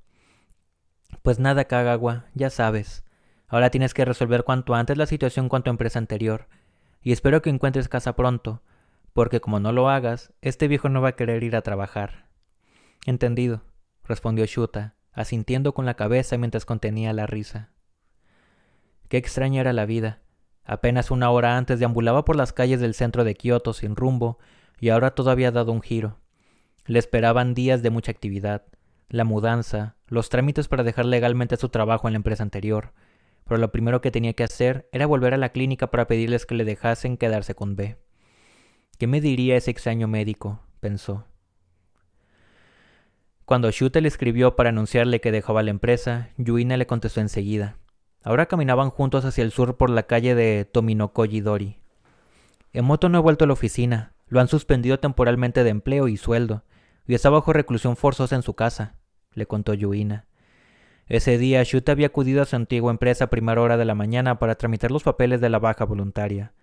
Pues nada, Kagawa, ya sabes. Ahora tienes que resolver cuanto antes la situación con tu empresa anterior. Y espero que encuentres casa pronto, porque como no lo hagas, este viejo no va a querer ir a trabajar. Entendido, respondió Shuta, asintiendo con la cabeza mientras contenía la risa. Qué extraña era la vida. Apenas una hora antes deambulaba por las calles del centro de Kioto sin rumbo, y ahora todo había dado un giro. Le esperaban días de mucha actividad, la mudanza, los trámites para dejar legalmente su trabajo en la empresa anterior, pero lo primero que tenía que hacer era volver a la clínica para pedirles que le dejasen quedarse con B. ¿Qué me diría ese extraño médico?, pensó. Cuando Shuta le escribió para anunciarle que dejaba la empresa, Yuina le contestó enseguida. Ahora caminaban juntos hacia el sur por la calle de Tominokoji-dori. Emoto no ha vuelto a la oficina, lo han suspendido temporalmente de empleo y sueldo, y está bajo reclusión forzosa en su casa, le contó Yuina. Ese día Shuta había acudido a su antigua empresa a primera hora de la mañana para tramitar los papeles de la baja voluntaria.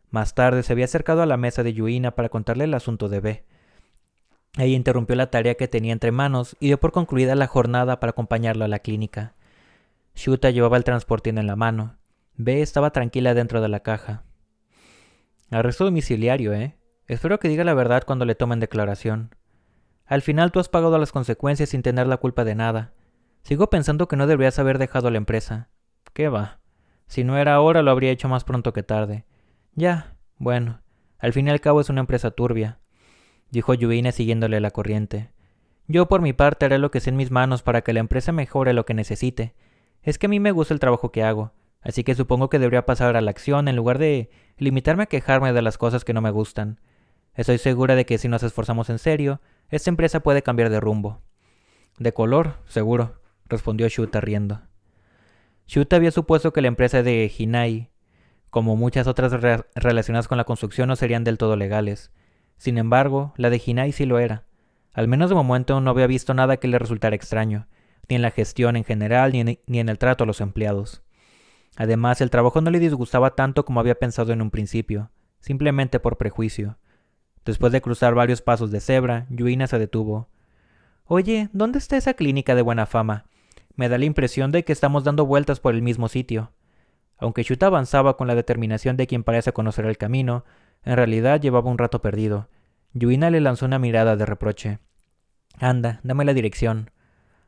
Más tarde se había acercado a la mesa de Yuina para contarle el asunto de B. Ella interrumpió la tarea que tenía entre manos y dio por concluida la jornada para acompañarlo a la clínica. Shuta llevaba el transportín en la mano. B estaba tranquila dentro de la caja. Arresto domiciliario, ¿eh? Espero que diga la verdad cuando le tomen declaración. Al final tú has pagado las consecuencias sin tener la culpa de nada. Sigo pensando que no deberías haber dejado la empresa. ¿Qué va? Si no era ahora, lo habría hecho más pronto que tarde. Ya, bueno, al fin y al cabo es una empresa turbia, dijo Yuina siguiéndole la corriente. Yo por mi parte haré lo que esté en mis manos para que la empresa mejore lo que necesite. Es que a mí me gusta el trabajo que hago, así que supongo que debería pasar a la acción en lugar de limitarme a quejarme de las cosas que no me gustan. Estoy segura de que si nos esforzamos en serio, esta empresa puede cambiar de rumbo. De color, seguro, respondió Shuta riendo. Shuta había supuesto que la empresa de Hinai, como muchas otras relacionadas con la construcción, no serían del todo legales. Sin embargo, la de Hinai sí lo era. Al menos de momento no había visto nada que le resultara extraño, ni en la gestión en general, ni en el trato a los empleados. Además, el trabajo no le disgustaba tanto como había pensado en un principio, simplemente por prejuicio. Después de cruzar varios pasos de cebra, Yuina se detuvo. Oye, ¿dónde está esa clínica de buena fama? Me da la impresión de que estamos dando vueltas por el mismo sitio. Aunque Shuta avanzaba con la determinación de quien parece conocer el camino, en realidad llevaba un rato perdido. Yuina le lanzó una mirada de reproche. Anda, dame la dirección.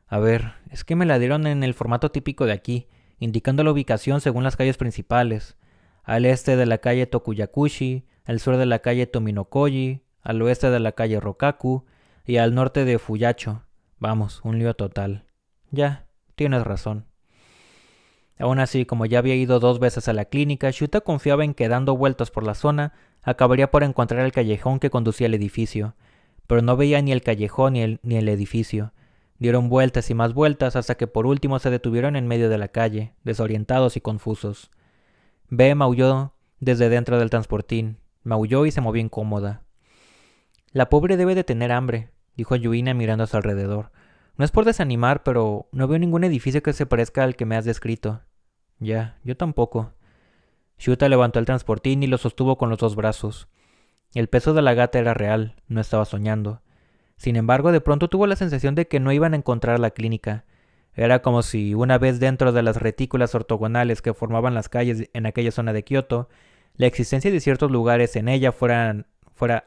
A ver, es que me la dieron en el formato típico de aquí, indicando la ubicación según las calles principales. Al este de la calle Tokuyakushi, al sur de la calle Tominokoji, al oeste de la calle Rokaku y al norte de Fuyacho. Vamos, un lío total. Ya, tienes razón. Aún así, como ya había ido 2 veces a la clínica, Shuta confiaba en que dando vueltas por la zona, acabaría por encontrar el callejón que conducía al edificio. Pero no veía ni el callejón ni el edificio. Dieron vueltas y más vueltas hasta que por último se detuvieron en medio de la calle, desorientados y confusos. B maulló desde dentro del transportín. Maulló y se movió incómoda. La pobre debe de tener hambre, dijo Yuina mirando a su alrededor. No es por desanimar, pero no veo ningún edificio que se parezca al que me has descrito. Ya, yo tampoco. Shuta levantó el transportín y lo sostuvo con los 2 brazos. El peso de la gata era real, no estaba soñando. Sin embargo, de pronto tuvo la sensación de que no iban a encontrar la clínica. Era como si, una vez dentro de las retículas ortogonales que formaban las calles en aquella zona de Kioto, la existencia de ciertos lugares en ella fuera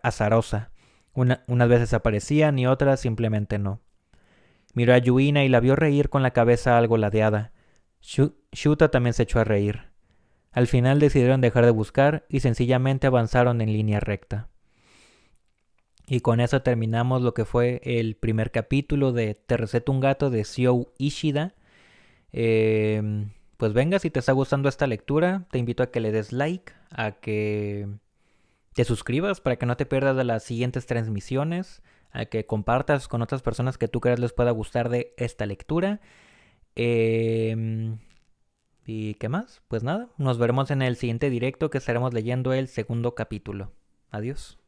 azarosa. Unas veces aparecían y otras simplemente no. Miró a Yuina y la vio reír con la cabeza algo ladeada. Shuta también se echó a reír. Al final decidieron dejar de buscar y sencillamente avanzaron en línea recta. Y con eso terminamos lo que fue el primer capítulo de Te receto un gato de Syo Ishida. Pues venga, si te está gustando esta lectura, te invito a que le des like, a que te suscribas para que no te pierdas de las siguientes transmisiones, a que compartas con otras personas que tú creas les pueda gustar de esta lectura. ¿Y qué más? Pues nada, nos veremos en el siguiente directo que estaremos leyendo el segundo capítulo. Adiós.